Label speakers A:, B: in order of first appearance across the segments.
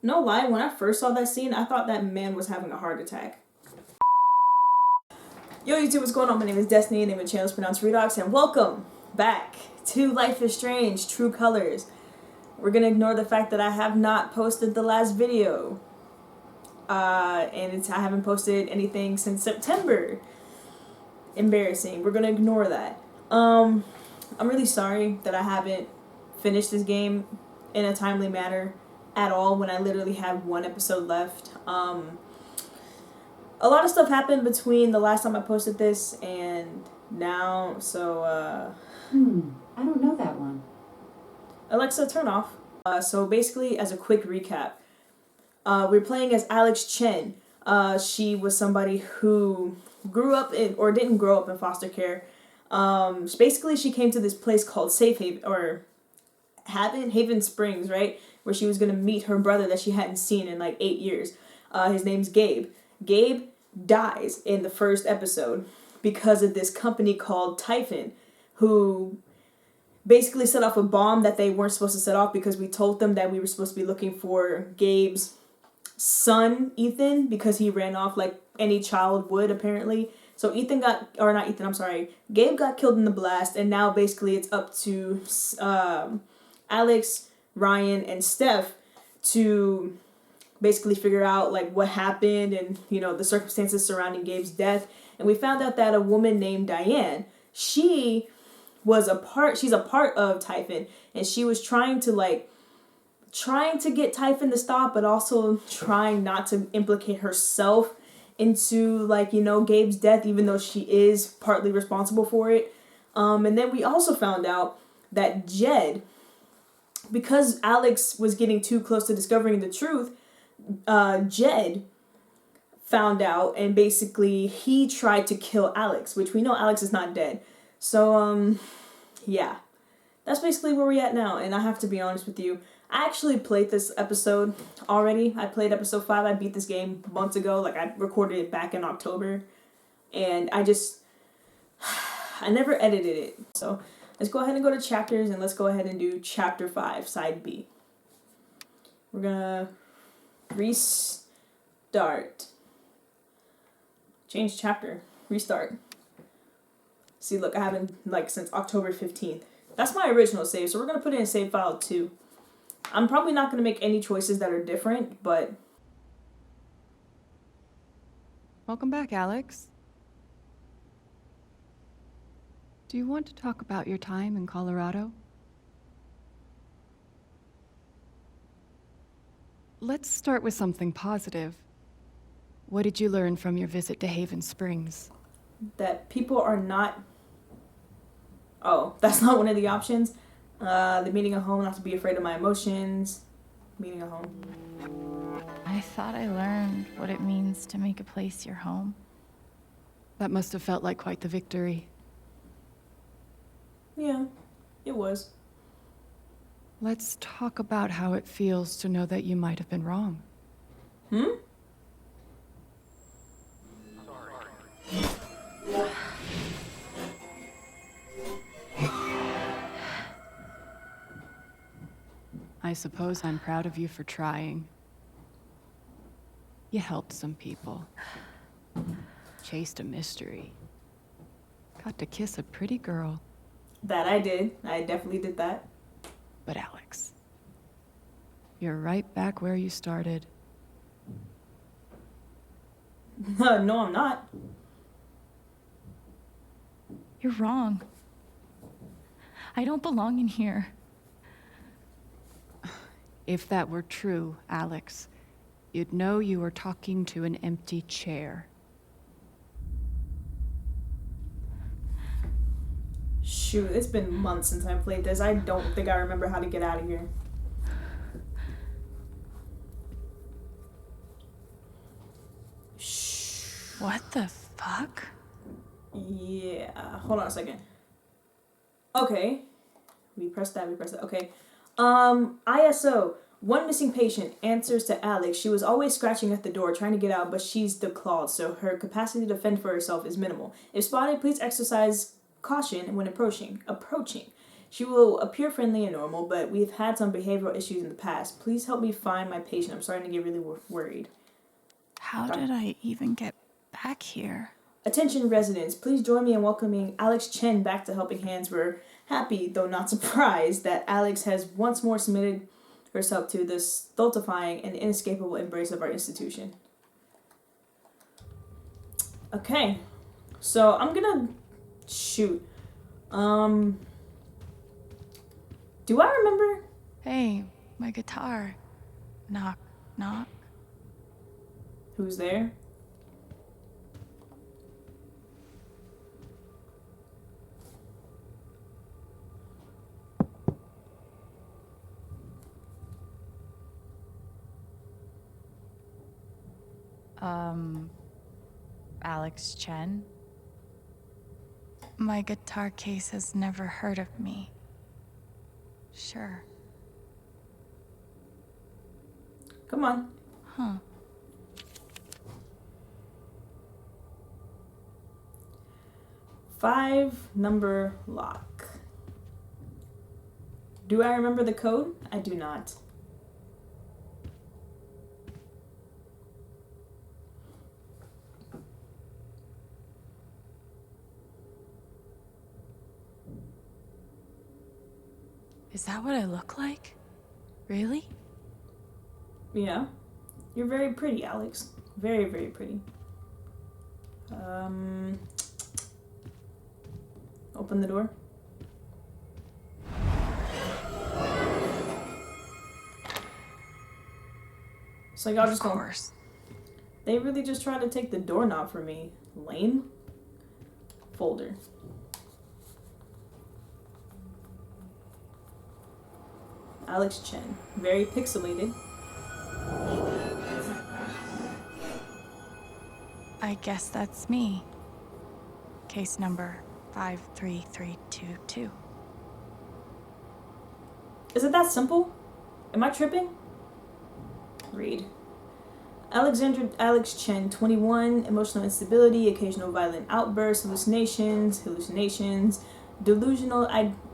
A: No lie, when I first saw that scene, I thought that man was having a heart attack. Yo YouTube, what's going on? My name is Destiny, and my channel is pronounced Redox, and welcome back to Life is Strange True Colors. We're gonna ignore the fact that I have not posted the last video. I haven't posted anything since September. Embarrassing. We're gonna ignore that. I'm really sorry that I haven't finished this game in a timely manner at all when I literally have one episode left. A lot of stuff happened between the last time I posted this and now, so
B: I don't know that one.
A: Alexa, turn off. So basically, as a quick recap, we're playing as Alex Chen. She was somebody who grew up in, or didn't grow up in foster care. Basically, she came to this place called Safe Haven, or Haven Springs, right? Where she was gonna meet her brother that she hadn't seen in like 8 years. His name's Gabe. Gabe dies in the first episode because of this company called Typhon, who basically set off a bomb that they weren't supposed to set off because we told them that we were supposed to be looking for Gabe's son, Ethan, because he ran off like any child would, apparently. So Gabe got killed in the blast, and now basically it's up to Alex, Ryan, and Steph to basically figure out like what happened and, you know, the circumstances surrounding Gabe's death. And we found out that a woman named Diane, she's a part of Typhon, and she was trying to get Typhon to stop, but also trying not to implicate herself into, like, you know, Gabe's death, even though she is partly responsible for it. And then we also found out that Jed, because Alex was getting too close to discovering the truth, Jed found out, and basically he tried to kill Alex, which we know Alex is not dead. So, yeah. That's basically where we're at now, and I have to be honest with you. I actually played this episode already. I played episode 5. I beat this game months ago. Like, I recorded it back in October. And I never edited it. So, let's go ahead and go to chapters, and let's go ahead and do chapter 5, side B. We're gonna restart. Change chapter. Restart. See, look, I haven't, like, since October 15th. That's my original save, so we're going to put it in save file 2. I'm probably not going to make any choices that are different, but...
C: Welcome back, Alex. Do you want to talk about your time in Colorado? Let's start with something positive. What did you learn from your visit to Haven Springs?
A: That people are not... Oh, that's not one of the options. The meaning of home, not to be afraid of my emotions. Meaning of home.
D: I thought I learned what it means to make a place your home.
C: That must have felt like quite the victory.
A: Yeah, it was.
C: Let's talk about how it feels to know that you might have been wrong. I suppose I'm proud of you for trying. You helped some people. Chased a mystery. Got to kiss a pretty girl.
A: That I did. I definitely did that.
C: But Alex, you're right back where you started.
A: No, I'm not.
D: You're wrong. I don't belong in here.
C: If that were true, Alex, you'd know you were talking to an empty chair.
A: Shoot, it's been months since I played this. I don't think I remember how to get out of here. Shh.
D: What the fuck?
A: Yeah, hold on a second. Okay. We pressed that. Okay. ISO. One missing patient answers to Alex. She was always scratching at the door, trying to get out, but she's declawed, so her capacity to fend for herself is minimal. If spotted, please exercise caution when approaching. She will appear friendly and normal, but we've had some behavioral issues in the past. Please help me find my patient. I'm starting to get really worried.
D: How did I even get back here?
A: Attention residents, please join me in welcoming Alex Chen back to Helping Hands. We're happy, though not surprised, that Alex has once more submitted herself to the stultifying and inescapable embrace of our institution. Okay, so I'm gonna shoot. Do I remember?
D: Hey, my guitar. Knock, knock.
A: Who's there?
C: Alex Chen?
D: My guitar case has never heard of me. Sure.
A: Come on.
D: Huh.
A: Five-number lock. Do I remember the code? I do not.
D: Is that what I look like? Really?
A: Yeah. You're very pretty, Alex. Very, very pretty. Open the door. So y'all just
D: Of
A: gonna...
D: course.
A: They really just tried to take the doorknob from me. Lame. Folder. Alex Chen. Very pixelated.
D: I guess that's me. Case number 53322.
A: Is it that simple? Am I tripping? Read. Alex Chen, 21, emotional instability, occasional violent outbursts, hallucinations, delusional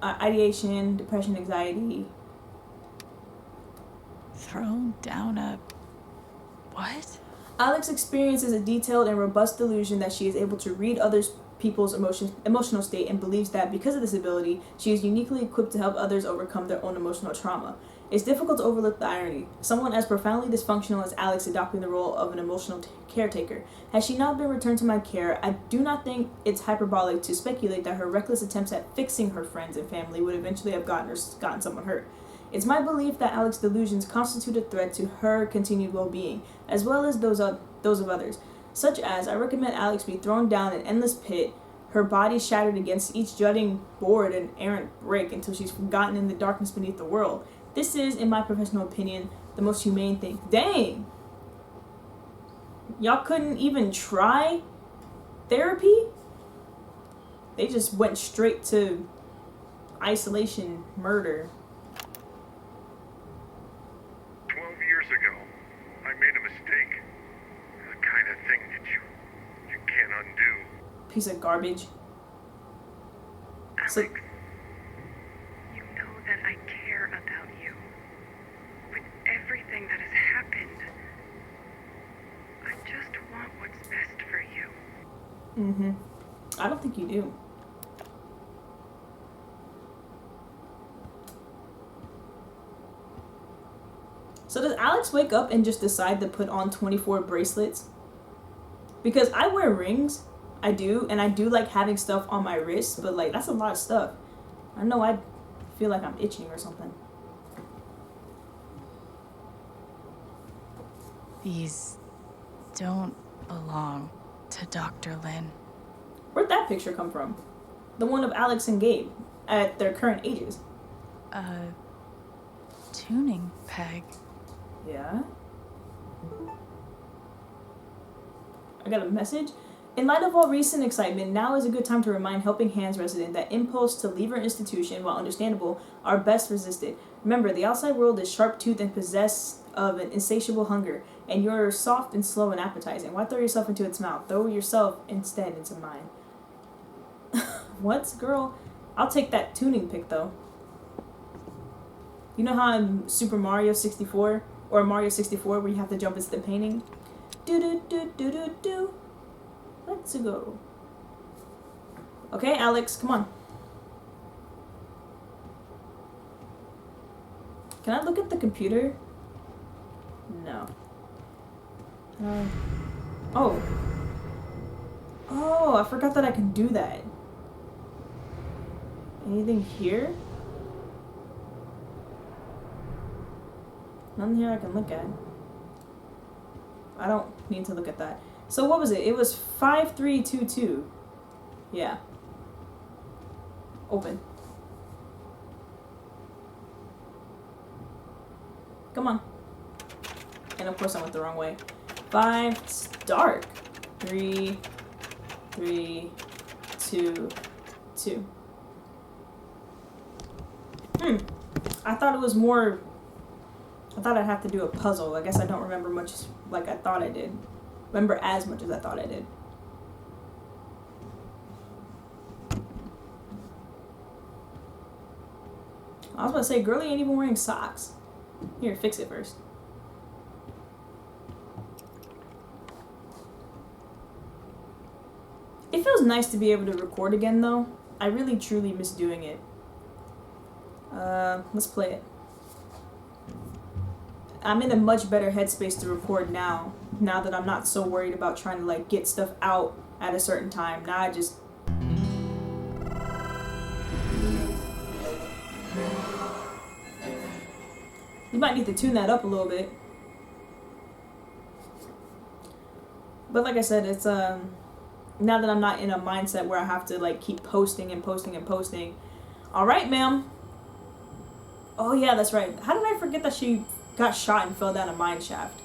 A: ideation, depression, anxiety.
D: Thrown down a... What?
A: Alex experiences a detailed and robust delusion that she is able to read other people's emotional state and believes that because of this ability, she is uniquely equipped to help others overcome their own emotional trauma. It's difficult to overlook the irony. Someone as profoundly dysfunctional as Alex adopting the role of an emotional caretaker. Had she not been returned to my care, I do not think it's hyperbolic to speculate that her reckless attempts at fixing her friends and family would eventually have gotten someone hurt. It's my belief that Alex's delusions constitute a threat to her continued well-being, as well as those of others, such as I recommend Alex be thrown down an endless pit, her body shattered against each jutting board and errant brick until she's forgotten in the darkness beneath the world. This is, in my professional opinion, the most humane thing. Dang! Y'all couldn't even try therapy? They just went straight to isolation, murder.
E: 12 years ago, I made a mistake. The kind of thing that you can't undo.
A: Piece of garbage. So,
F: Alex, you know that I care about you. With everything that has happened, I just want what's best for you.
A: I don't think you do. So does Alex wake up and just decide to put on 24 bracelets? Because I wear rings. I do, and I do like having stuff on my wrist, but like that's a lot of stuff. I know I feel like I'm itching or something.
D: These don't belong to Dr. Lin.
A: Where'd that picture come from? The one of Alex and Gabe at their current ages.
D: A tuning peg.
A: Yeah. I got a message. In light of all recent excitement, now is a good time to remind Helping Hands resident that impulse to leave our institution, while understandable, are best resisted. Remember, the outside world is sharp-toothed and possessed of an insatiable hunger, and you're soft and slow and appetizing. Why throw yourself into its mouth? Throw yourself instead into mine. What, girl? I'll take that tuning pick though. You know how in Super Mario 64 or Mario 64 where you have to jump into the painting? Do do do do do do. Let's go. Okay, Alex, come on. Can I look at the computer? No. Oh. Oh, I forgot that I can do that. Anything here? Nothing here I can look at. I don't need to look at that. So what was it? It was 5322. Yeah. Open. Come on. And of course I went the wrong way. 5, start. 3, 3, 2, 2. I thought it was more... I thought I'd have to do a puzzle. I guess I don't remember much like I thought I did. Remember as much as I thought I did. I was about to say, girlie ain't even wearing socks. Here, fix it first. It feels nice to be able to record again, though. I really, truly miss doing it. Let's play it. I'm in a much better headspace to record now that I'm not so worried about trying to, like, get stuff out at a certain time. Now I just... You might need to tune that up a little bit. But like I said, it's, now that I'm not in a mindset where I have to, like, keep posting and posting and posting. Alright, ma'am. Oh, yeah, that's right. How did I forget that she got shot and fell down a mine shaft?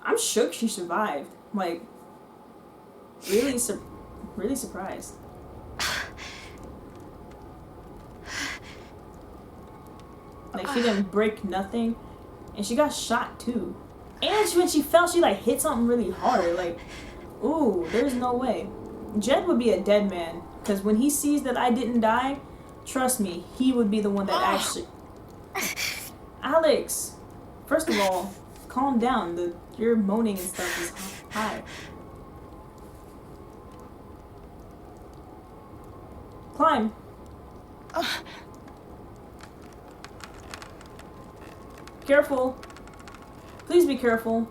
A: I'm shook she survived. Like, really surprised. Like, she didn't break nothing. And she got shot, too. And when she fell, she, like, hit something really hard. Like, ooh, there's no way. Jed would be a dead man. Because when he sees that I didn't die, trust me, he would be the one that actually... Alex! First of all, calm down. Your moaning and stuff is high. Climb. Careful. Please be careful.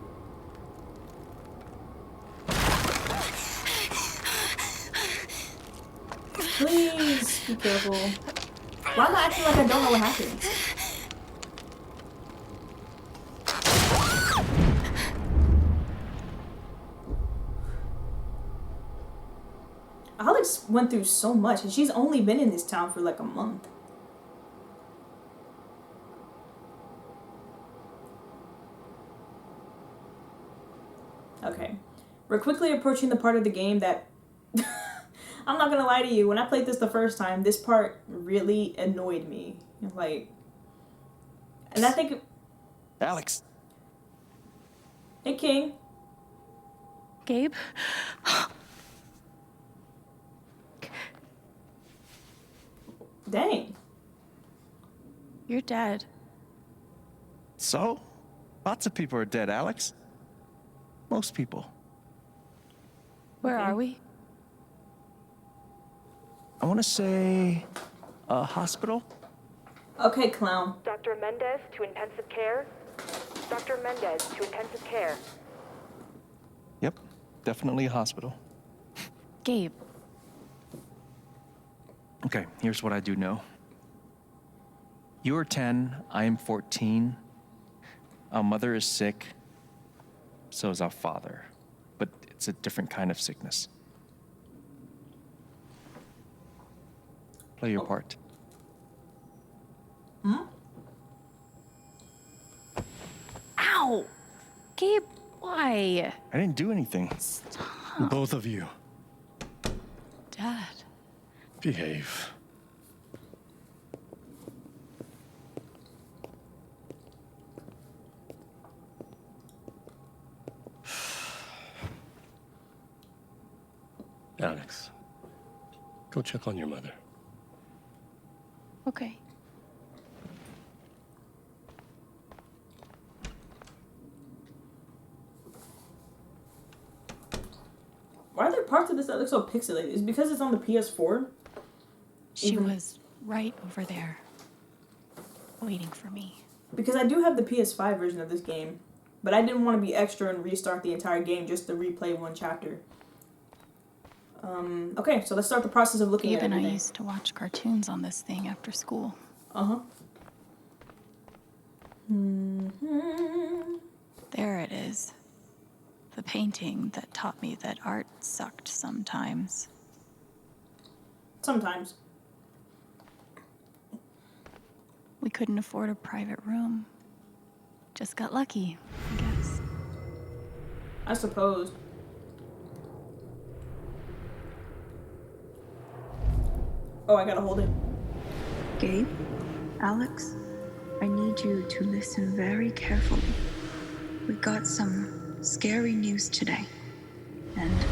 A: Please be careful. Why am I acting like I don't know what happens? Alex went through so much, and she's only been in this town for like a month. Okay. We're quickly approaching the part of the game that... I'm not gonna lie to you, when I played this the first time, this part really annoyed me. Like... And I think...
G: Alex!
A: Hey, King.
D: Gabe?
A: Dang.
D: You're dead.
G: So? Lots of people are dead, Alex. Most people.
D: Where
A: Okay.
D: are we?
G: I want to say a hospital.
A: Okay, clown.
F: Dr. Mendez to intensive care. Dr. Mendez to intensive care.
G: Yep, definitely a hospital.
D: Gabe.
G: Okay, here's what I do know. You're 10, I am 14. Our mother is sick. So is our father. But it's a different kind of sickness. Play your part.
D: Ow! Gabe, why?
G: I didn't do anything.
H: Both of you,
D: Dad.
H: behave. Alex, go check on your mother.
D: Okay.
A: Why are there parts of this that look so pixelated? Is it because it's on the PS4?
D: She
A: Even-
D: was right over there, waiting for me.
A: Because I do have the PS5 version of this game, but I didn't want to be extra and restart the entire game just to replay one chapter. Okay, so let's start the process of looking
D: Gabe
A: at
D: and I
A: everything.
D: used to watch cartoons on this thing after school.
A: Uh-huh.
D: There it is. The painting that taught me that art sucked sometimes.
A: Sometimes.
D: We couldn't afford a private room. Just got lucky, I guess.
A: I suppose. Oh, I gotta hold it.
I: Gabe, Alex, I need you to listen very carefully. We got some scary news today, and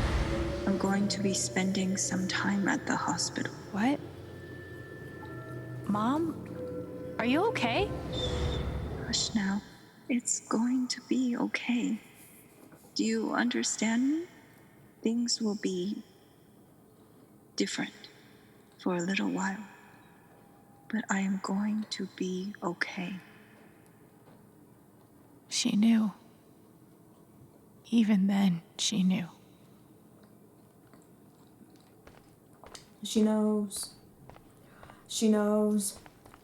I: I'm going to be spending some time at the hospital.
D: What? Mom? Are you okay?
I: Hush now. It's going to be okay. Do you understand me? Things will be different for a little while, but I am going to be okay.
D: She knew. Even then, she knew.
A: She knows. She knows.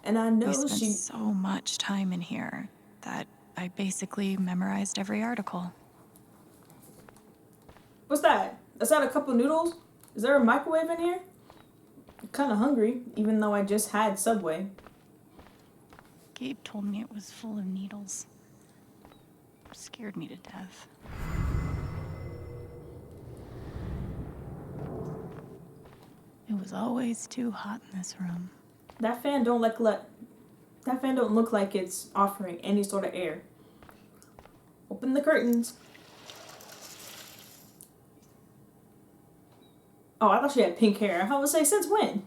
A: And I know
D: We spent
A: she...
D: so much time in here that I basically memorized every article.
A: What's that? Is that a cup of noodles? Is there a microwave in here? I'm kind of hungry, even though I just had Subway.
D: Gabe told me it was full of needles. Scared me to death. It was always too hot in this room.
A: That fan don't that fan don't look like it's offering any sort of air. Open the curtains. Oh, I thought she had pink hair. I would say, since when?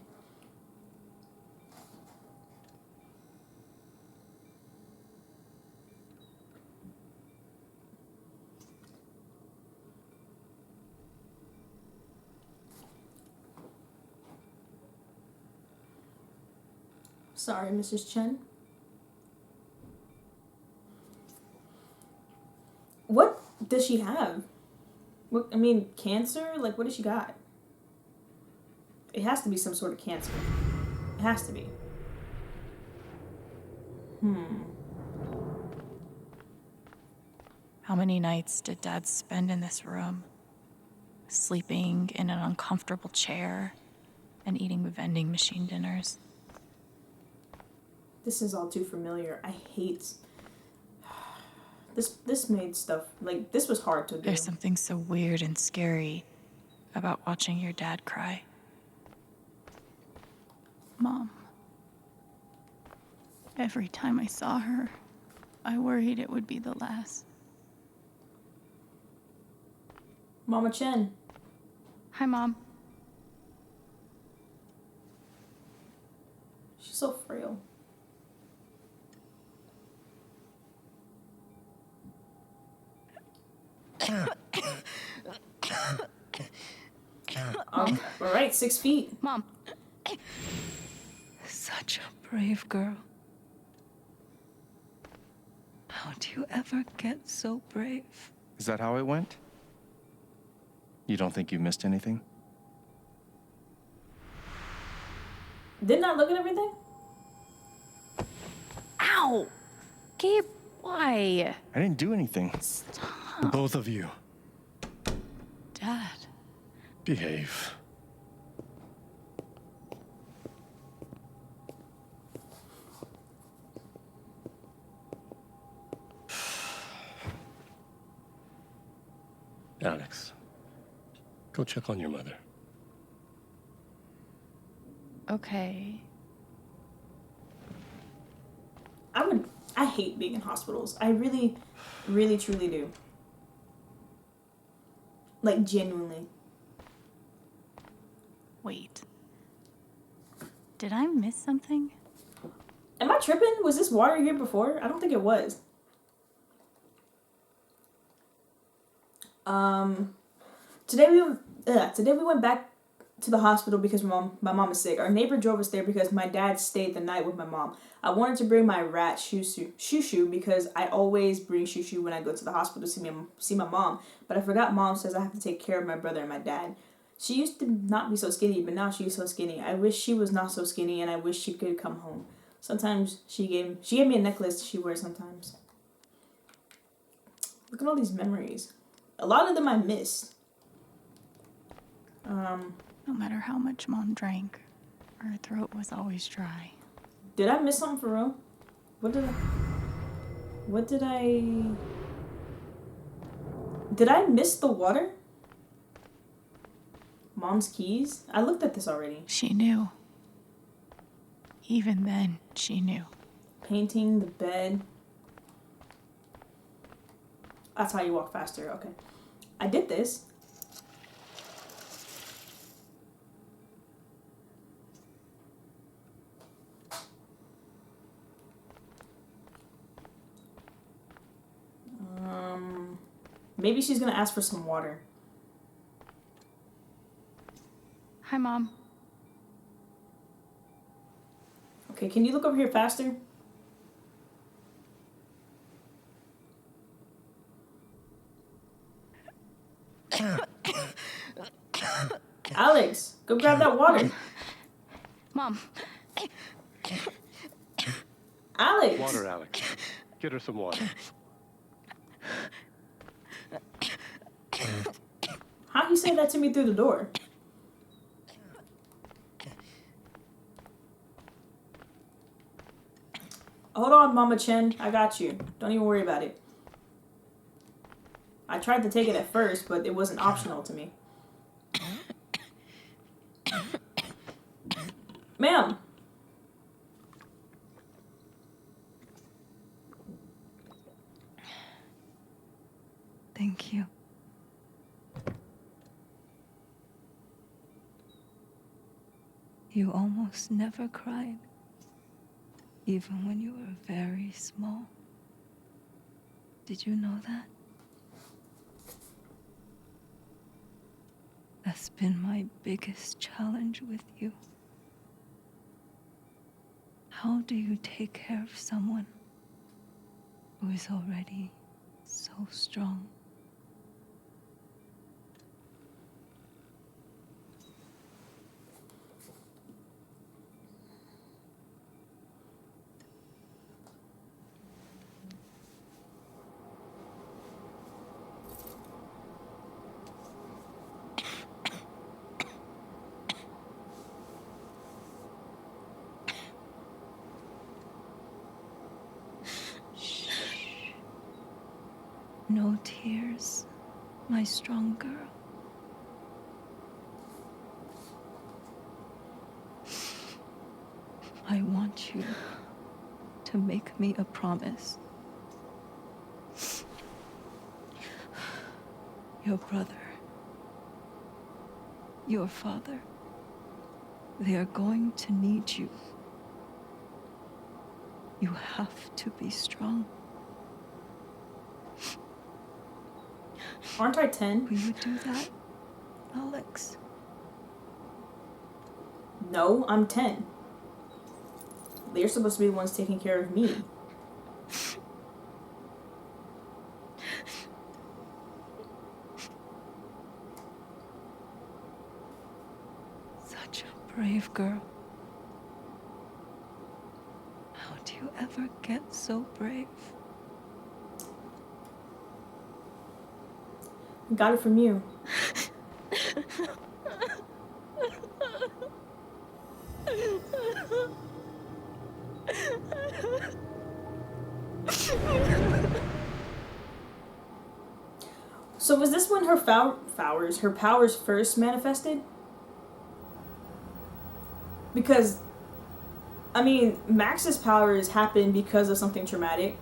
A: Sorry, Mrs. Chen. What does she have? What, I mean, cancer? Like, what does she got? It has to be some sort of cancer. It has to be.
D: How many nights did Dad spend in this room? Sleeping in an uncomfortable chair and eating vending machine dinners.
A: This is all too familiar. I hate... This made stuff... Like, this was hard to do.
D: There's something so weird and scary about watching your dad cry. Mom. Every time I saw her, I worried it would be the last.
A: Mama Chen.
D: Hi, Mom.
A: She's so frail. All right, 6 feet.
D: Mom.
J: Such a brave girl. How do you ever get so brave?
G: Is that how it went? You don't think you missed anything?
A: Didn't I look at everything?
D: Ow! Gabe, why?
G: I didn't do anything.
H: Both of you,
D: Dad.
H: behave. Alex, go check on your mother.
D: Okay.
A: I hate being in hospitals. I really, really, truly do. Like, genuinely.
D: Wait. Did I miss something?
A: Am I tripping? Was this water here before? I don't think it was. Today we went back to the hospital because my mom is sick. Our neighbor drove us there because my dad stayed the night with my mom. I wanted to bring my rat Shushu because I always bring Shushu when I go to the hospital to see my mom. But I forgot mom says I have to take care of my brother and my dad. She used to not be so skinny, but now she's so skinny. I wish she was not so skinny, and I wish she could come home. Sometimes she gave me a necklace she wears sometimes. Look at all these memories. A lot of them I missed.
D: No matter how much Mom drank, her throat was always dry.
A: Did I miss something for real? Did I miss the water? Mom's keys? I looked at this already.
D: She knew. Even then, she knew.
A: Painting the bed. That's how you walk faster. Okay. I did this. Maybe she's gonna ask for some water.
D: Hi, Mom.
A: Okay, can you look over here faster? Alex, go grab that water.
D: Mom.
A: Alex.
H: Water, Alex. Get her some water.
A: How you say that to me through the door? Hold on, Mama Chen. I got you. Don't even worry about it. I tried to take it at first, but it wasn't optional to me. Ma'am.
J: Thank you. You almost never cried, even when you were very small. Did you know that? That's been my biggest challenge with you. How do you take care of someone who is already so strong? No tears, my strong girl. I want you to make me a promise. Your brother, your father, they are going to need you. You have to be strong.
A: Aren't I 10?
J: Will you do that, Alex?
A: No, I'm 10. They're supposed to be the ones taking care of me.
J: Such a brave girl. How do you ever get so brave?
A: Got it from you. So was this when her powers first manifested? Because, I mean, Max's powers happened because of something traumatic,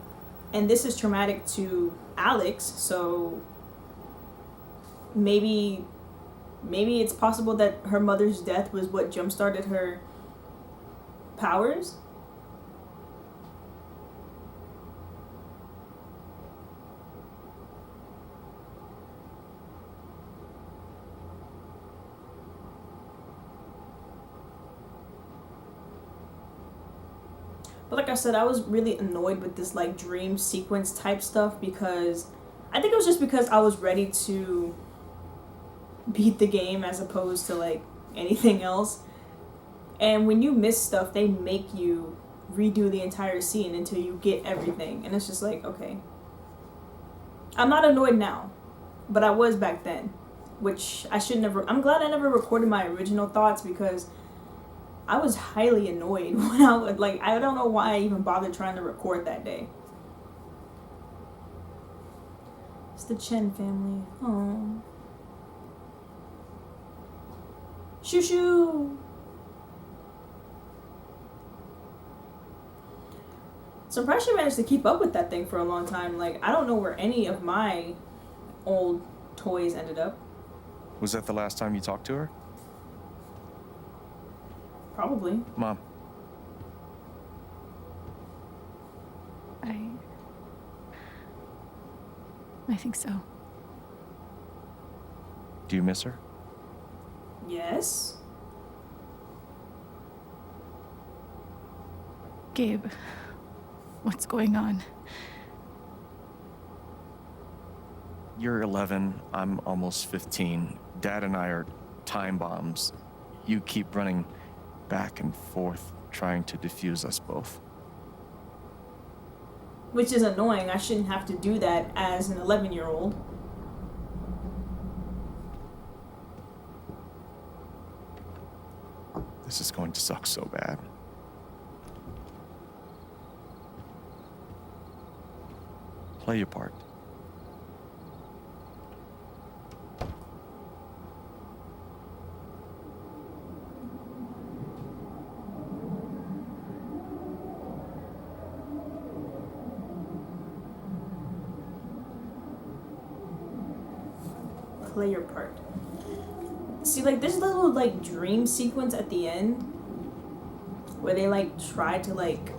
A: and this is traumatic to Alex, so maybe maybe it's possible that her mother's death was what jump-started her powers? But like I said, I was really annoyed with this like dream sequence type stuff because I think it was just because I was ready to beat the game as opposed to like anything else. And when you miss stuff, they make you redo the entire scene until you get everything. And it's just like, okay. I'm not annoyed now, but I was back then, which I should never. I'm glad I never recorded my original thoughts because I was highly annoyed when I would, like, I don't know why I even bothered trying to record that day. It's the Chen family. Oh. Shoo shoo! Surprised she managed to keep up with that thing for a long time. Like, I don't know where any of my old toys ended up.
G: Was that the last time you talked to her?
A: Probably.
G: Mom.
C: I think so.
G: Do you miss her?
A: Yes.
C: Gabe, what's going on?
G: You're 11, I'm almost 15. Dad and I are time bombs. You keep running back and forth, trying to defuse us both.
A: Which is annoying. I shouldn't have to do that as an 11-year-old.
G: This is going to suck so bad. Play your part.
A: Play your part. See, like, this little, like, dream sequence at the end where they, like, try to, like...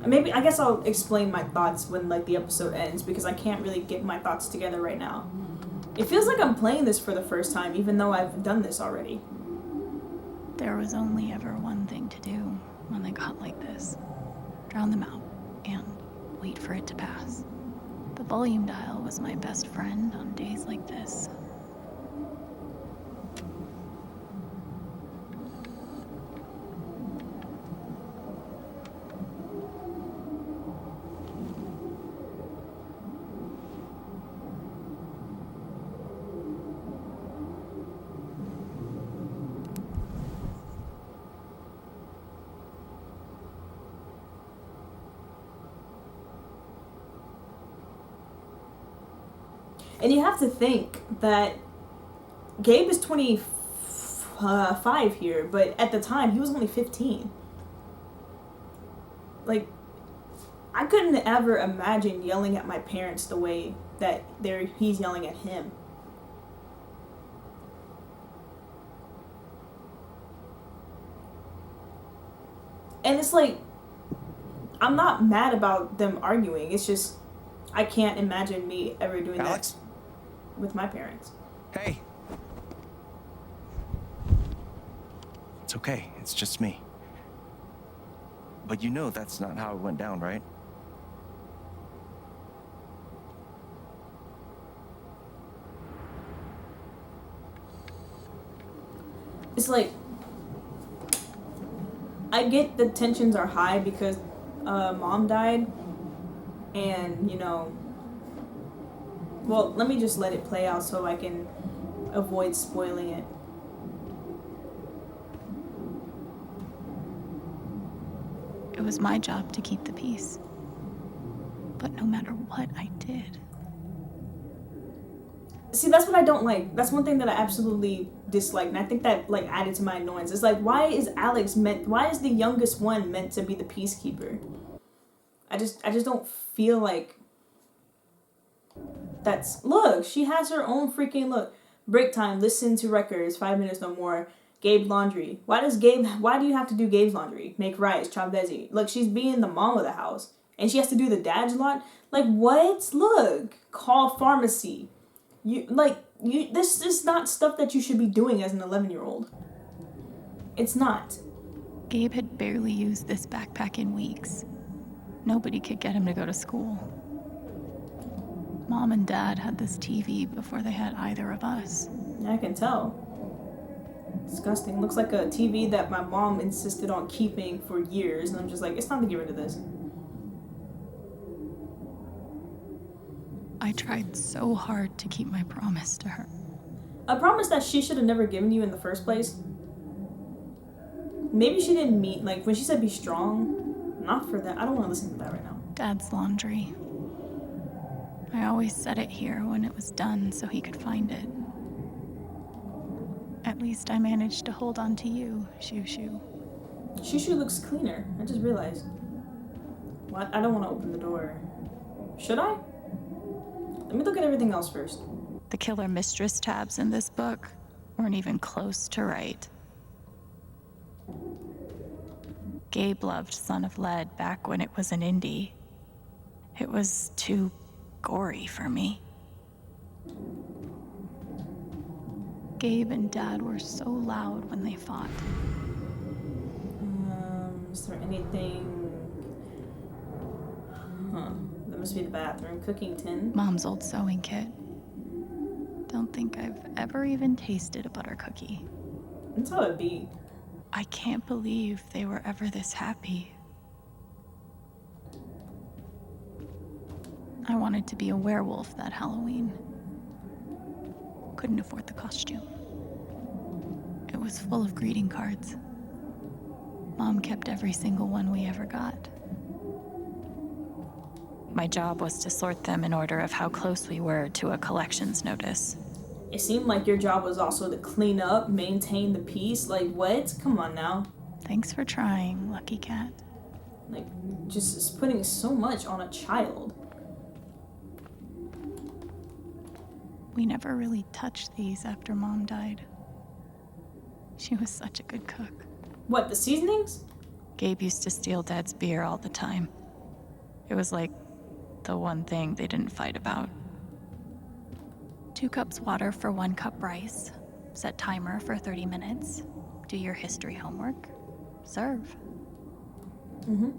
A: Maybe, I guess I'll explain my thoughts when, like, the episode ends because I can't really get my thoughts together right now. It feels like I'm playing this for the first time, even though I've done this already.
D: There was only ever one thing to do when they got like this. Drown them out and wait for it to pass. The volume dial was my best friend on days like this.
A: And you have to think that Gabe is 25 here, but at the time he was only 15. Like, I couldn't ever imagine yelling at my parents the way that he's yelling at him. And it's like, I'm not mad about them arguing. It's just, I can't imagine me ever doing
G: Alex?
A: that with my parents.
G: Hey. It's okay. It's just me. But you know that's not how it went down, right?
A: It's like, I get the tensions are high because mom died, and you know, well, let me just let it play out so I can avoid spoiling it.
D: It was my job to keep the peace. But no matter what I did,
A: See, that's what I don't like. That's one thing that I absolutely dislike, and I think that like added to my annoyance. It's like, why is the youngest one meant to be the peacekeeper? I just don't feel like Look, she has her own freaking look. Break time, listen to records, 5 minutes no more. Gabe laundry. Why do you have to do Gabe's laundry? Make rice, chop veggie. Look, she's being the mom of the house. And she has to do the dad's lot? Like, what? Look, call pharmacy. This is not stuff that you should be doing as an 11-year-old. It's not.
D: Gabe had barely used this backpack in weeks. Nobody could get him to go to school. Mom and Dad had this TV before they had either of us.
A: Yeah, I can tell. Disgusting. Looks like a TV that my mom insisted on keeping for years, and I'm just like, it's time to get rid of this.
D: I tried so hard to keep my promise to her.
A: A promise that she should have never given you in the first place. Maybe she didn't mean, like, when she said be strong, not for that. I don't want to listen to that right now.
D: Dad's laundry. I always set it here when it was done so he could find it. At least I managed to hold on to you, Shushu.
A: Shushu looks cleaner. I just realized. What? I don't want to open the door. Should I? Let me look at everything else first.
D: The killer mistress tabs in this book weren't even close to right. Gabe loved Son of Lead back when it was an indie. It was too gory for me. Gabe and Dad were so loud when they fought.
A: Is there anything... That must be the bathroom. Cooking tin.
D: Mom's old sewing kit. Don't think I've ever even tasted a butter cookie.
A: That's how it be.
D: I can't believe they were ever this happy. I wanted to be a werewolf that Halloween. Couldn't afford the costume. It was full of greeting cards. Mom kept every single one we ever got. My job was to sort them in order of how close we were to a collections notice.
A: It seemed like your job was also to clean up, maintain the peace. Like, what? Come on now.
D: Thanks for trying, Lucky Cat.
A: Like, just putting so much on a child.
D: We never really touched these after Mom died. She was such a good cook.
A: What, the seasonings?
D: Gabe used to steal Dad's beer all the time. It was like the one thing they didn't fight about. 2 cups water for 1 cup rice. Set timer for 30 minutes. Do your history homework. Serve.
A: Mm-hmm.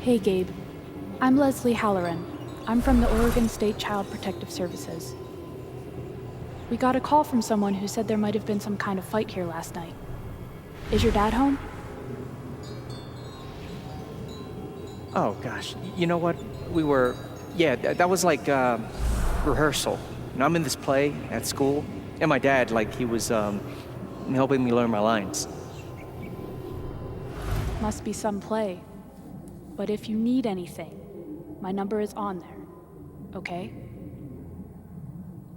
K: Hey, Gabe. I'm Leslie Halloran. I'm from the Oregon State Child Protective Services. We got a call from someone who said there might have been some kind of fight here last night. Is your dad home?
L: Oh, gosh. You know what? That was like rehearsal. And I'm in this play at school, and my dad, he was helping me learn my lines.
K: Must be some play. But if you need anything, my number is on there, okay?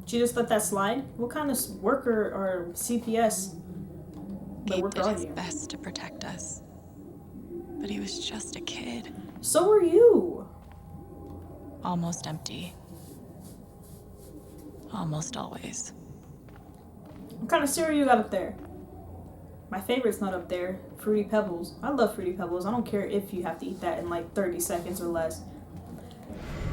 A: Did you just let that slide? What kind of worker or CPS?
D: Gabe did his best to protect us. But he was just a kid.
A: So were you.
D: Almost empty. Almost always.
A: What kind of cereal you got up there? My favorite's not up there. Fruity Pebbles. I love Fruity Pebbles. I don't care if you have to eat that in like 30 seconds or less.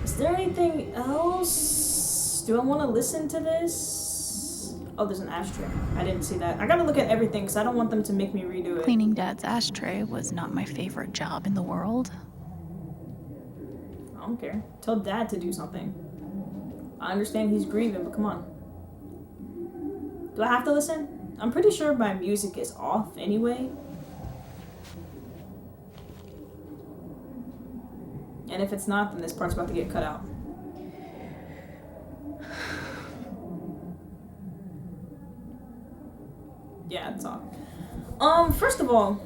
A: Is there anything else? Do I want to listen to this? Oh, there's an ashtray. I didn't see that. I gotta look at everything because I don't want them to make me redo it.
D: Cleaning Dad's ashtray was not my favorite job in the world.
A: I don't care. Tell Dad to do something. I understand he's grieving, but come on. Do I have to listen? I'm pretty sure my music is off anyway. And if it's not, then this part's about to get cut out. Yeah, it's off. First of all,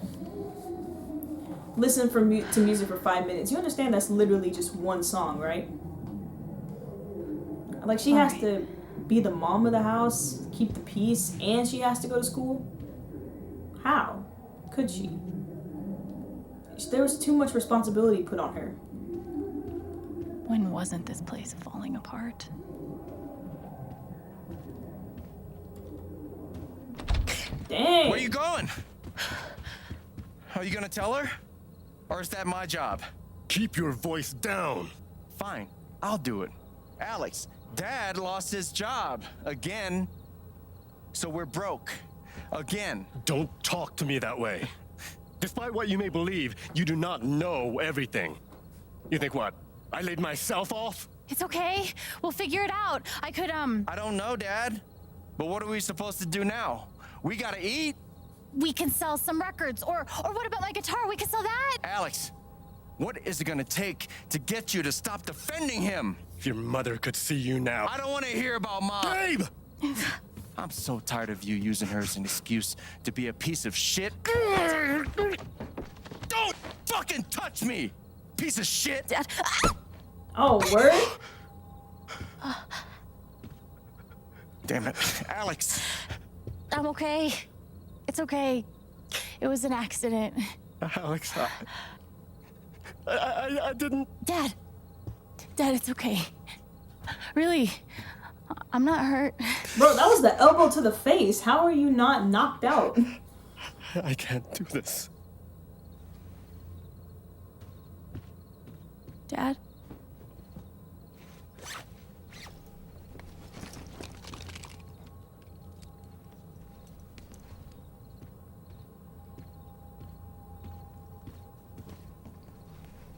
A: listen to music for 5 minutes. You understand that's literally just one song, right? Like, she has to be the mom of the house, keep the peace, and she has to go to school? How? could she? There was too much responsibility put on her.
D: When wasn't this place falling apart?
A: Dang.
G: Where are you going? Are you gonna tell her? Or is that my job?
H: Keep your voice down.
G: Fine, I'll do it. Alex, Dad lost his job again. So we're broke. Again.
H: Don't talk to me that way. Despite what you may believe, you do not know everything. You think what? I laid myself off?
M: It's okay. We'll figure it out. I could,
G: I don't know, Dad. But what are we supposed to do now? We gotta eat.
M: We can sell some records. Or what about my guitar? We can sell that.
G: Alex, what is it gonna take to get you to stop defending him?
H: If your mother could see you now.
G: I don't want to hear about Mom.
H: Gabe!
G: I'm so tired of you using her as an excuse to be a piece of shit. Don't fucking touch me, piece of shit.
M: Dad.
A: Oh, word?
G: Damn it, Alex.
M: I'm okay. It's okay. It was an accident.
H: Alex, I didn't...
M: Dad, it's okay. Really, I'm not hurt.
A: Bro, that was the elbow to the face. How are you not knocked out?
H: I can't do this.
D: Dad?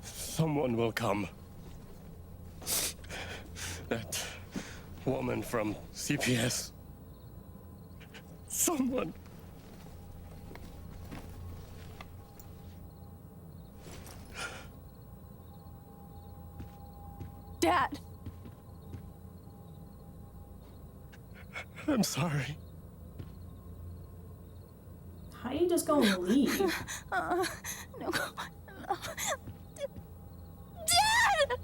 H: Someone will come. That woman from CPS. Someone.
M: Dad.
H: I'm sorry.
A: How you just gonna leave?
M: No. Dad!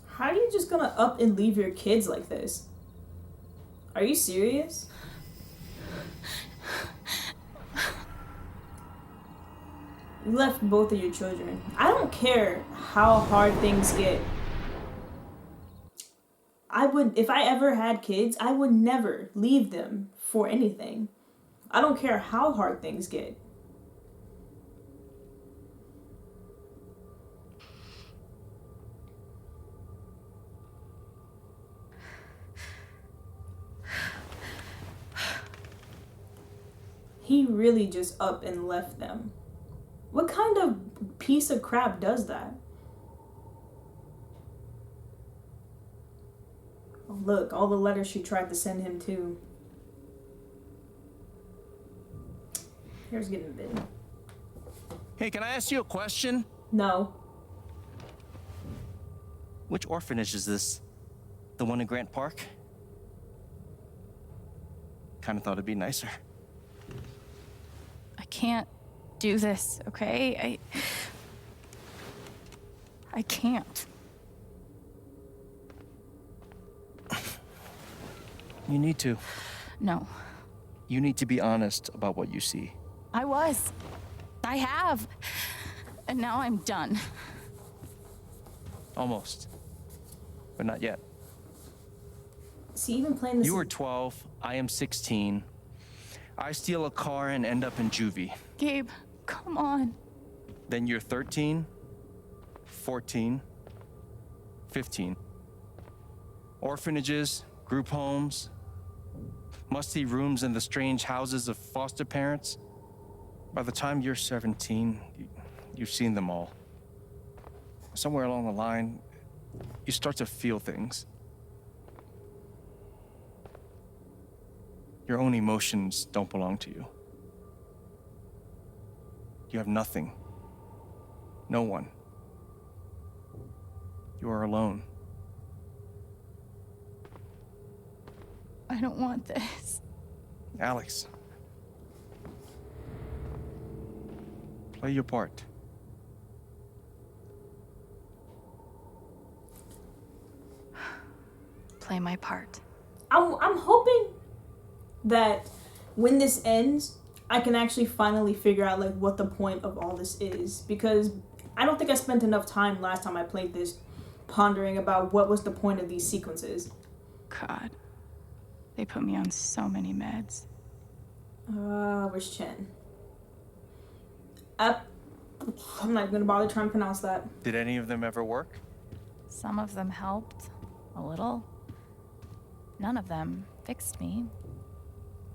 A: How are you just gonna up and leave your kids like this? Are you serious? You left both of your children. I don't care how hard things get. If I ever had kids, I would never leave them for anything. I don't care how hard things get. He really just up and left them. What kind of piece of crap does that? Oh, look, all the letters she tried to send him too. Here's getting a bit.
G: Hey, can I ask you a question?
A: No.
G: Which orphanage is this? The one in Grant Park? Kinda thought it'd be nicer.
D: I can't do this, okay? I can't.
G: You need to.
D: No.
G: You need to be honest about what you see.
D: I was. I have. And now I'm done.
G: Almost. But not yet.
A: Is he even playing this?
G: You were 12, I am 16. I steal a car and end up in juvie.
D: Gabe, come on.
G: Then you're 13, 14, 15. Orphanages, group homes, musty rooms in the strange houses of foster parents. By the time you're 17, you've seen them all. Somewhere along the line, you start to feel things. Your own emotions don't belong to you. You have nothing No one. You are alone.
D: I don't want this.
G: Alex. Play your part.
D: Play my part.
A: I'm hoping that when this ends, I can actually finally figure out like what the point of all this is, because I don't think I spent enough time last time I played this pondering about what was the point of these sequences.
D: God. They put me on so many meds.
A: Where's Chen? I'm not gonna bother trying to pronounce that.
G: Did any of them ever work?
D: Some of them helped. A little. None of them fixed me.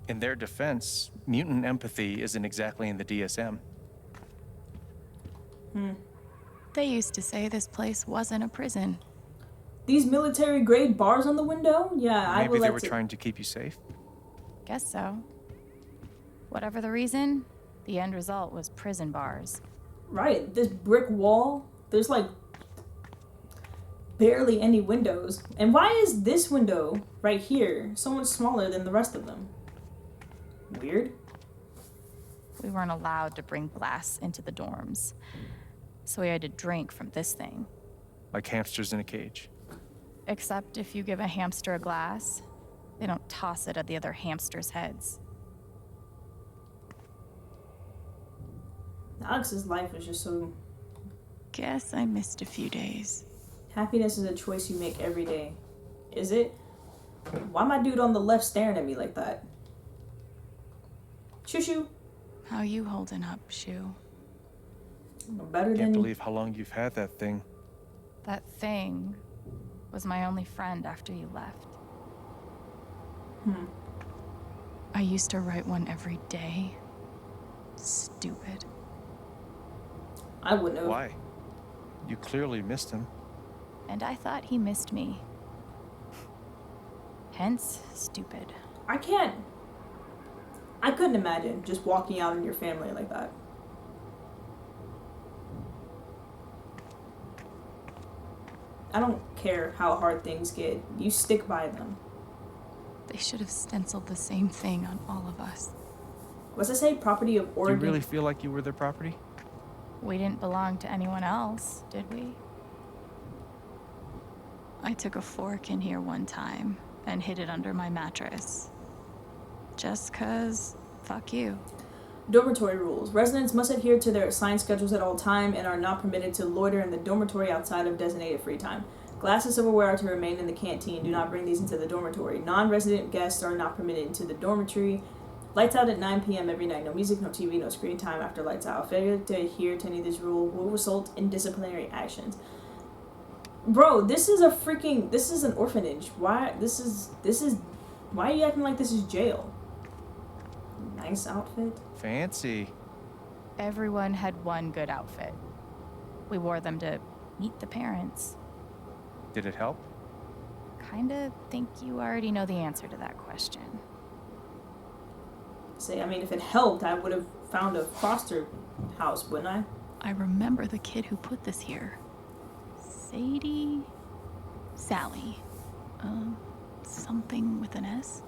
G: In their defense, mutant empathy isn't exactly in the DSM.
D: They used to say this place wasn't a prison.
A: These military grade bars on the window? Yeah, I
G: Maybe
A: would
G: they
A: like
G: were
A: to...
G: trying to keep you safe?
D: Guess so. Whatever the reason, the end result was prison bars.
A: Right, this brick wall, there's like barely any windows. And why is this window right here so much smaller than the rest of them? Weird.
D: We weren't allowed to bring glass into the dorms, so we had to drink from this thing.
G: Like hamsters in a cage.
D: Except if you give a hamster a glass, they don't toss it at the other hamsters' heads.
A: Alex's life is just so...
D: Guess I missed a few days.
A: Happiness is a choice you make every day. Is it? Why my dude on the left staring at me like that? Shoo-shoo.
D: How you holding up, Shu?
A: Better
G: Can't
A: than...
G: believe how long you've had that thing.
D: That thing was my only friend after you left. I used to write one every day. Stupid.
A: I wouldn't have.
G: Why? You clearly missed him.
D: And I thought he missed me. Hence, stupid.
A: I couldn't imagine just walking out on your family like that. I don't care how hard things get. You stick by them.
D: They should have stenciled the same thing on all of us.
A: What's it say? Property of
G: Do
A: Oregon.
G: you really feel like you were their property?
D: We didn't belong to anyone else, did we? I took a fork in here one time and hid it under my mattress. Just 'cause, fuck you.
A: Dormitory rules. Residents must adhere to their assigned schedules at all time and are not permitted to loiter in the dormitory outside of designated free time. Glass and silverware are to remain in the canteen. Do not bring these into the dormitory. Non-resident guests are not permitted into the dormitory. Lights out at 9 p.m. every night. No music, no TV, no screen time after lights out. Failure to adhere to any of these rules will result in disciplinary actions. Bro, this is an orphanage. Why are you acting like this is jail? Nice outfit.
G: Fancy.
D: Everyone had one good outfit. We wore them to meet the parents.
G: Did it help?
D: Kinda think you already know the answer to that question.
A: Say, I mean, if it helped, I would have found a foster house, wouldn't I?
D: I remember the kid who put this here. Sadie? Sally. Something with an S?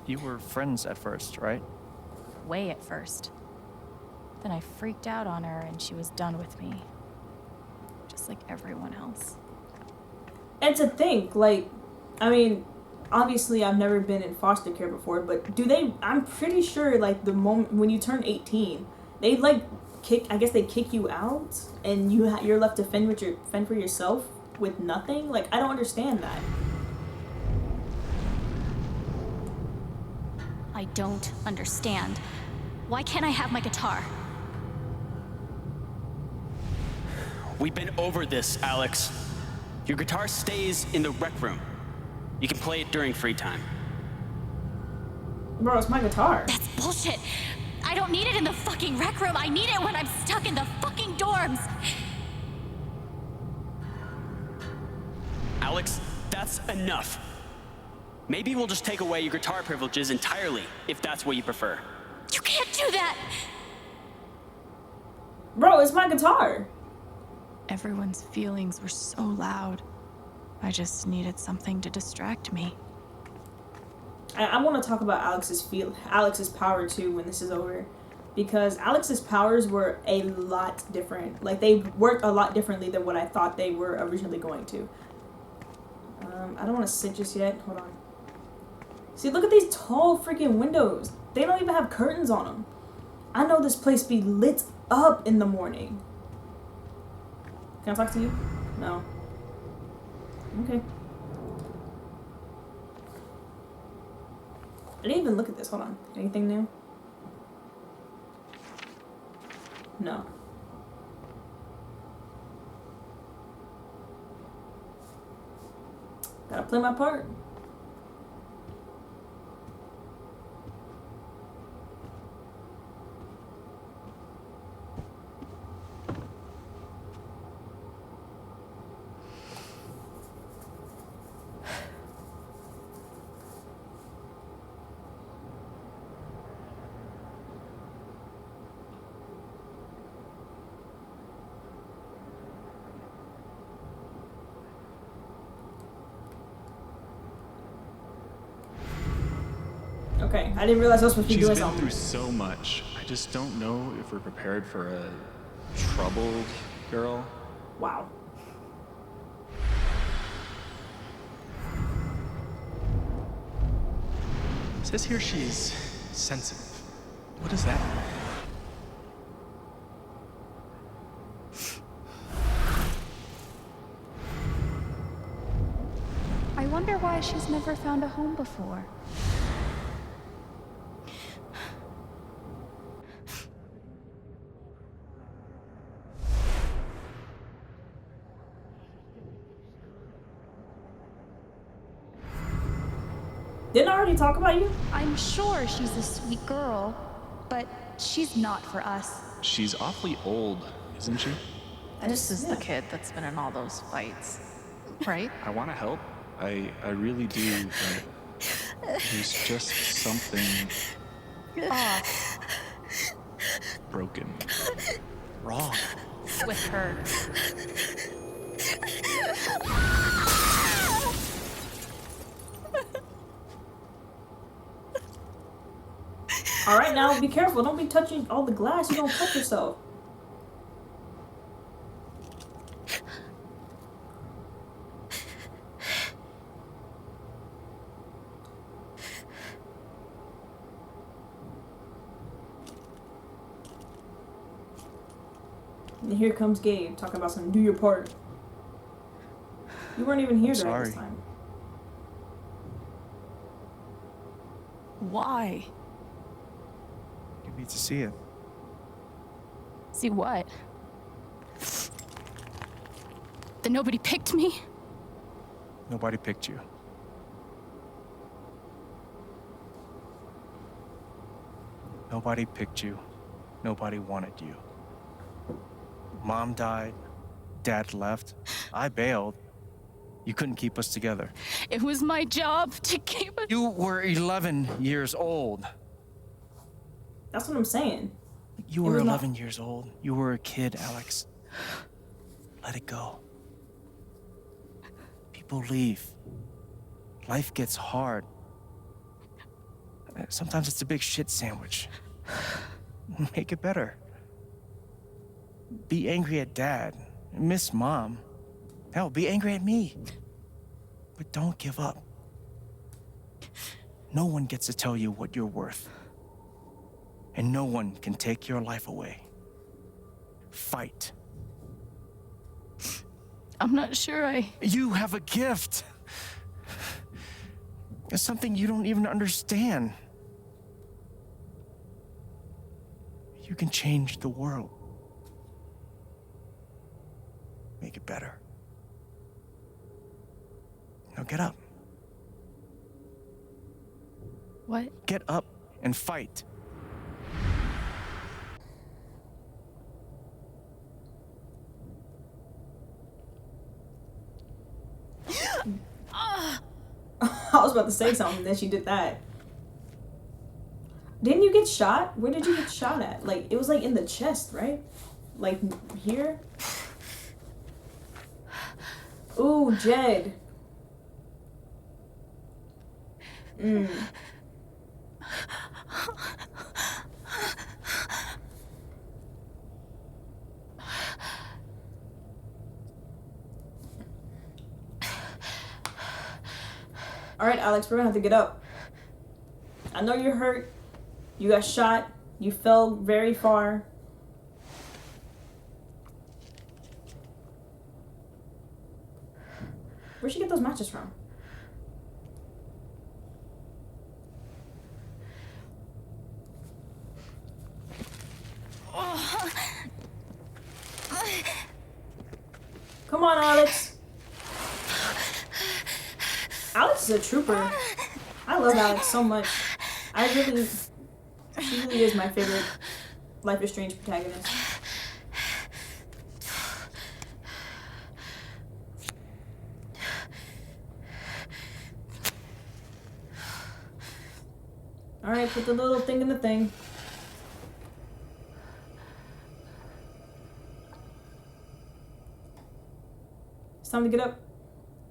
G: You were friends at first, right?
D: Way at first. Then I freaked out on her and she was done with me. Just like everyone else.
A: And to think, like, I mean, obviously I've never been in foster care before, but I'm pretty sure, like, the moment when you turn 18, they, like, they kick you out and you're left to fend for yourself with nothing? Like, I don't understand that.
M: I don't understand. Why can't I have my guitar?
N: We've been over this, Alex. Your guitar stays in the rec room. You can play it during free time.
A: Bro, it's my guitar.
M: That's bullshit. I don't need it in the fucking rec room. I need it when I'm stuck in the fucking dorms.
N: Alex, that's enough. Maybe we'll just take away your guitar privileges entirely, if that's what you prefer.
M: You can't do that.
A: Bro, it's my guitar.
D: Everyone's feelings were so loud. I just needed something to distract me.
A: I want to talk about Alex's power too when this is over, because Alex's powers were a lot different. Like, they worked a lot differently than what I thought they were originally going to. I don't want to sit just yet. Hold on. See, look at these tall freaking windows. They don't even have curtains on them. I know this place be lit up in the morning. Can I talk to you? No. Okay. I didn't even look at this. Hold on. Anything new? No. Gotta play my part. Okay, I didn't realize I was supposed to be doing
O: She's been
A: something.
O: through so much. I just don't know if we're prepared for a troubled girl.
A: Wow.
O: It says here she's sensitive. What does that mean?
K: I wonder why she's never found a home before.
A: Didn't I already talk about you?
P: I'm sure she's a sweet girl, but she's not for us.
O: She's awfully old, isn't she?
Q: This is the kid that's been in all those fights, right?
O: I want to help. I really do, but there's just something
P: Off
O: broken. Wrong.
Q: With her.
A: Alright, now be careful. Don't be touching all the glass. You don't cut yourself. And here comes Gabe talking about some do your part. You weren't even here during this time.
D: Why?
G: You need to see it.
D: See what? That nobody picked me?
G: Nobody picked you. Nobody picked you. Nobody wanted you. Mom died. Dad left. I bailed. You couldn't keep us together.
D: It was my job to keep us.
G: You were 11 years old.
A: That's what I'm saying.
G: You were 11 years old. You were a kid, Alex. Let it go. People leave. Life gets hard. Sometimes it's a big shit sandwich. Make it better. Be angry at Dad. Miss Mom. Hell, be angry at me. But don't give up. No one gets to tell you what you're worth. And no one can take your life away. Fight.
D: I'm not sure
G: You have a gift. It's something you don't even understand. You can change the world. Make it better. Now get up.
D: What?
G: Get up and fight.
A: I was about to say something, then she did that. Didn't you get shot? Where did you get shot at? Like, it was like in the chest, right? Like here? Ooh, Jed. Alright, Alex, we're gonna have to get up. I know you're hurt. You got shot. You fell very far. Where'd she get those matches from? Come on, Alex. Alex is a trooper. I love Alex so much. She really is my favorite Life is Strange protagonist. Alright, put the little thing in the thing. It's time to get up.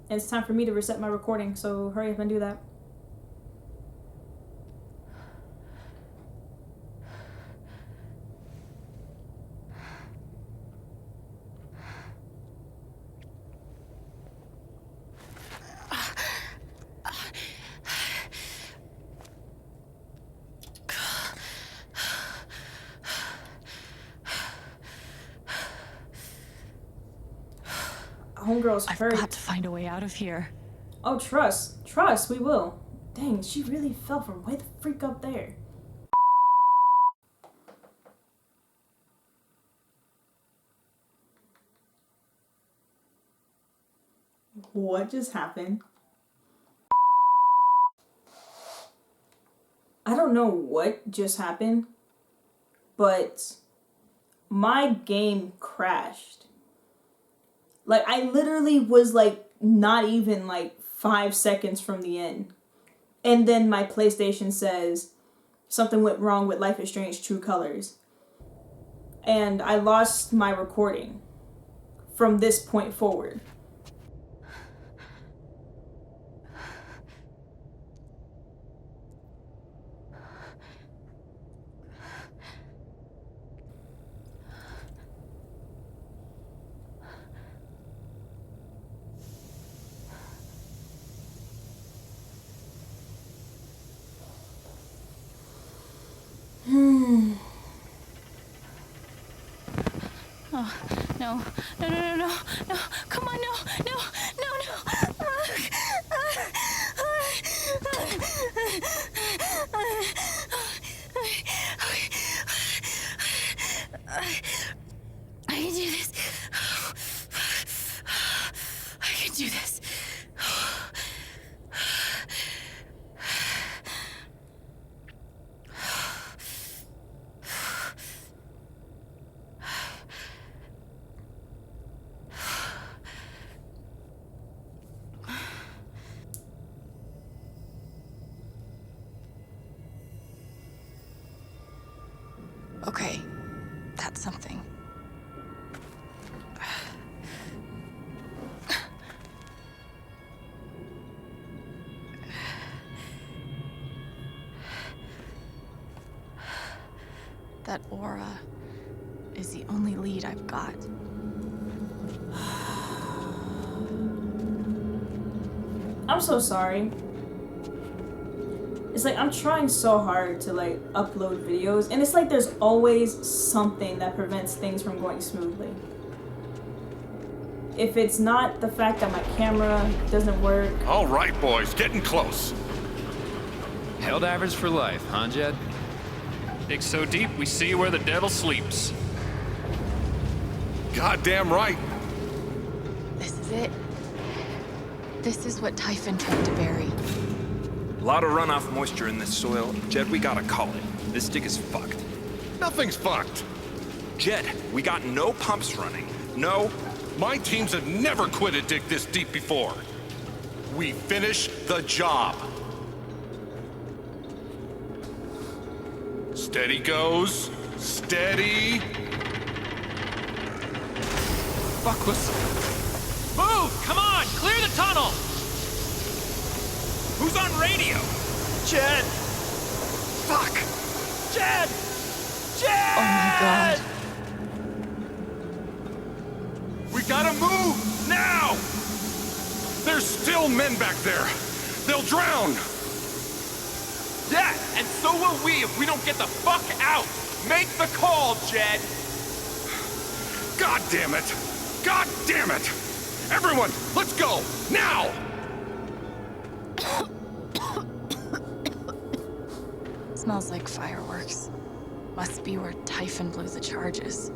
A: And it's time for me to reset my recording, so hurry up and do that. Homegirl's hurt.
D: I've got to find a way out of here.
A: Oh, trust, we will. Dang, she really fell from way the freak up there. What just happened? I don't know what just happened, but my game crashed. Like, I literally was, like, not even, like, 5 seconds from the end. And then my PlayStation says, something went wrong with Life is Strange True Colors. And I lost my recording from this point forward.
D: Oh, no, come on, no. I can do this. I can do this. Okay, that's something. That aura is the only lead I've got.
A: I'm so sorry. It's like I'm trying so hard to like upload videos, and it's like there's always something that prevents things from going smoothly. If it's not the fact that my camera doesn't work.
E: All right, boys, getting close.
R: Held average for life, huh, Jed? Dig so deep, we see where the devil sleeps.
E: Goddamn right.
D: This is it. This is what Typhon tried to bury.
S: A lot of runoff moisture in this soil. Jed, we gotta call it. This dig is fucked.
E: Nothing's fucked.
S: Jed, we got no pumps running. No.
E: My teams have never quit a dig this deep before. We finish the job. Steady goes. Steady.
R: Fuck, listen. Move! Come on!
S: Who's on radio?
H: Jed! Fuck! Jed! Jed!
Q: Oh my god.
S: We gotta move! Now! There's still men back there. They'll drown. Yeah, and so will we if we don't get the fuck out. Make the call, Jed. God damn it! God damn it! Everyone, let's go! Now!
Q: Smells like fireworks. Must be where Typhon blew the charges.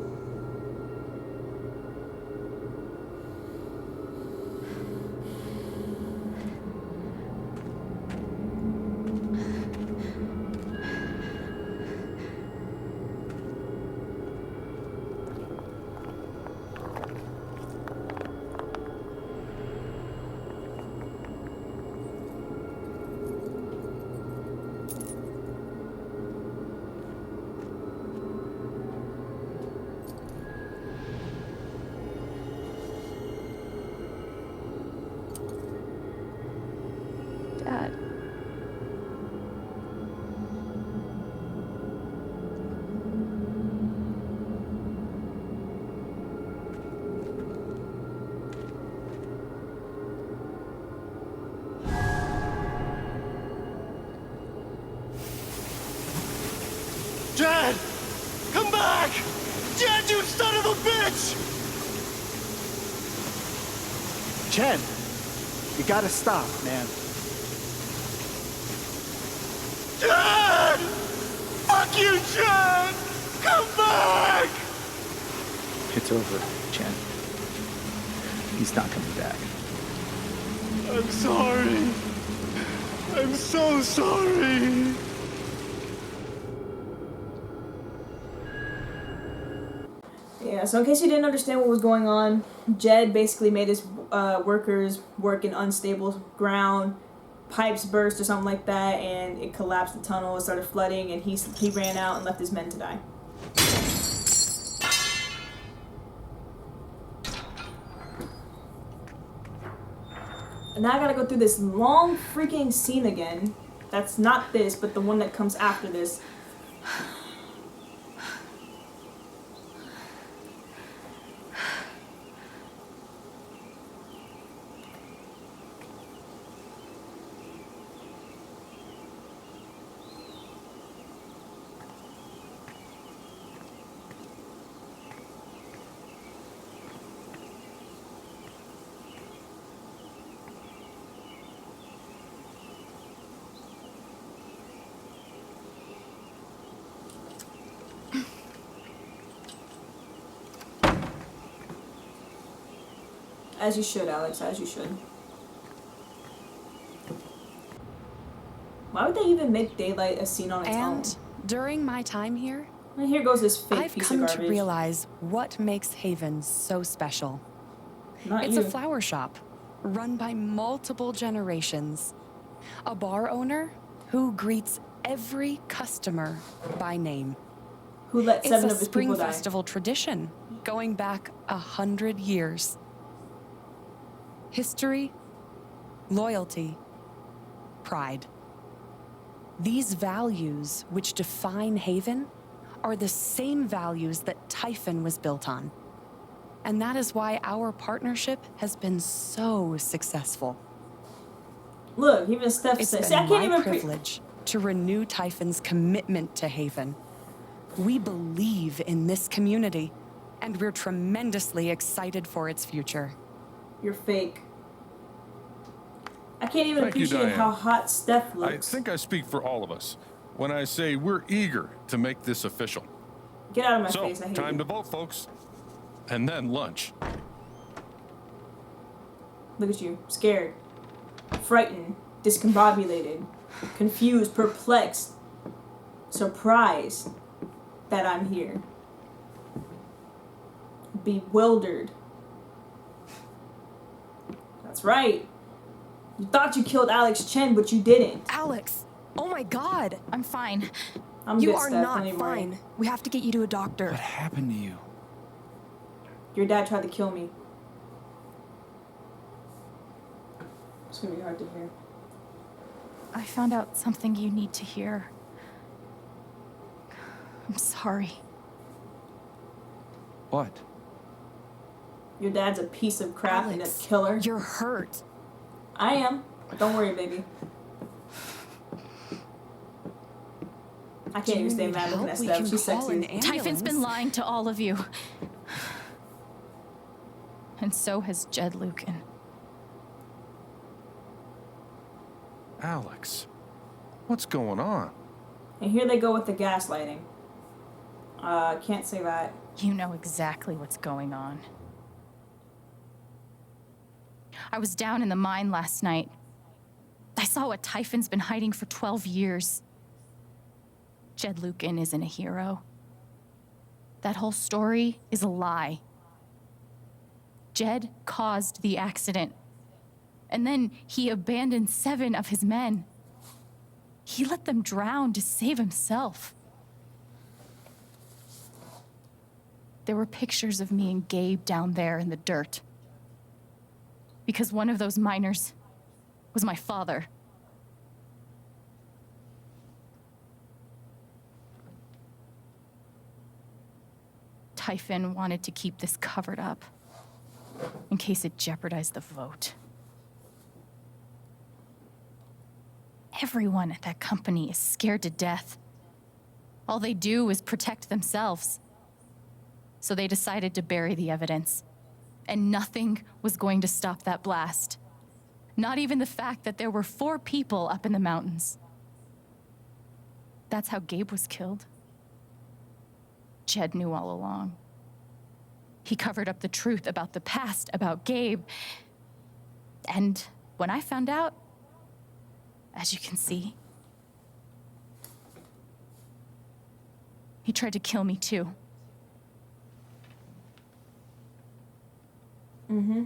D: Dad.
H: Jed! Come back! Jed, you son of a bitch!
T: Chen, you gotta stop, man.
H: Jed! Fuck you, Jed! Come back!
T: It's over, Chen. He's not coming back.
H: I'm sorry. I'm so sorry.
A: Yeah, so in case you didn't understand what was going on, Jed basically made his workers work in unstable ground. Pipes burst or something like that, and it collapsed the tunnel. It started flooding, and he ran out and left his men to die. And now I gotta go through this long freaking scene again. That's not this, but the one that comes after this. As you should, Alex, as you should. Why would they even make daylight a scene on its own?
U: And during my time here,
A: and here goes this fake
U: I've
A: piece
U: come
A: of
U: to
A: garbage.
U: realize what makes Haven so special.
A: Not
U: It's
A: you.
U: a flower shop run by multiple generations. A bar owner who greets every customer by name.
A: Who let 7 of
U: It's a
A: his
U: spring
A: people die.
U: festival tradition going back 100 years. History, loyalty, pride. These values which define Haven are the same values that Typhon was built on. And that is why our partnership has been so successful.
A: Look, even Steph
U: It's
A: says,
U: been
A: I can't
U: my
A: even
U: privilege to renew Typhon's commitment to Haven. We believe in this community, and we're tremendously excited for its future.
A: You're fake. I can't even
V: Thank you,
A: appreciate
V: Diane.
A: how hot Steph
V: I
A: looks.
V: think I speak for all of us when I say we're eager to make this official.
A: Get out of my
V: So,
A: face, I hate
V: time
A: you.
V: to vote, folks. And then lunch.
A: Look at you, scared, frightened, discombobulated, confused, perplexed, surprised that I'm here, bewildered. That's right. You thought you killed Alex Chen, but you didn't.
W: Alex! Oh my god!
P: I'm fine.
A: I'm
W: you
A: good,
W: are
A: Steph,
W: not
A: don't even worry.
W: fine. We have to get you to a doctor.
O: What happened to you?
A: Your dad tried to kill me. It's gonna be hard to hear.
D: I found out something you need to hear. I'm sorry.
O: What?
A: Your dad's a piece of crap and a
D: Alex,
A: killer.
D: You're hurt.
A: I am. Don't worry, baby. I can't even stay mad looking at Steph. She's sexy.
D: Typhon's been lying to all of you. And so has Jed Lucan.
V: Alex, what's going on?
A: And here they go with the gaslighting. Can't say that.
D: You know exactly what's going on. I was down in the mine last night. I saw what Typhon's been hiding for 12 years. Jed Lucan isn't a hero. That whole story is a lie. Jed caused the accident. And then he abandoned 7 of his men. He let them drown to save himself. There were pictures of me and Gabe down there in the dirt. Because one of those miners was my father. Typhon wanted to keep this covered up in case it jeopardized the vote. Everyone at that company is scared to death. All they do is protect themselves. So they decided to bury the evidence. And nothing was going to stop that blast. Not even the fact that there were 4 people up in the mountains. That's how Gabe was killed. Jed knew all along. He covered up the truth about the past, about Gabe. And when I found out, as you can see, he tried to kill me too.
A: Mm-hmm.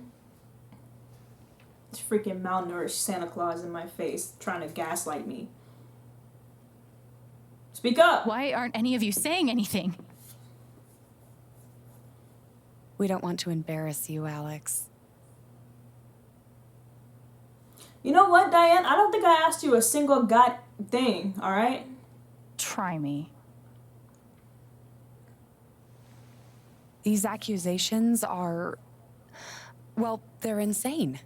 A: This freaking malnourished Santa Claus in my face trying to gaslight me. Speak up!
D: Why aren't any of you saying anything?
U: We don't want to embarrass you, Alex.
A: You know what, Diane? I don't think I asked you a single god thing, alright?
D: Try me.
U: These accusations are... well, they're insane.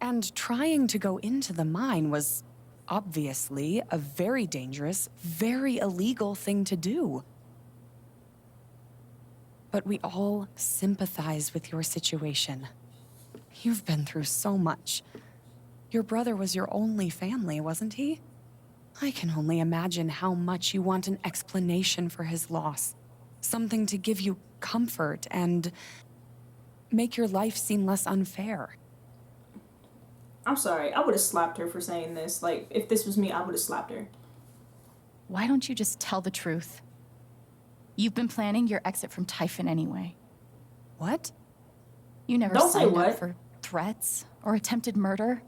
U: And trying to go into the mine was obviously a very dangerous, very illegal thing to do. But we all sympathize with your situation. You've been through so much. Your brother was your only family, wasn't he? I can only imagine how much you want an explanation for his loss. Something to give you comfort and make your life seem less unfair.
A: I'm sorry. I would have slapped her for saying this. Like, if this was me, I would have slapped her.
D: Why don't you just tell the truth? You've been planning your exit from Typhon anyway.
U: What?
D: You never
A: Don't say
D: signed
A: what.
D: up for threats or attempted murder.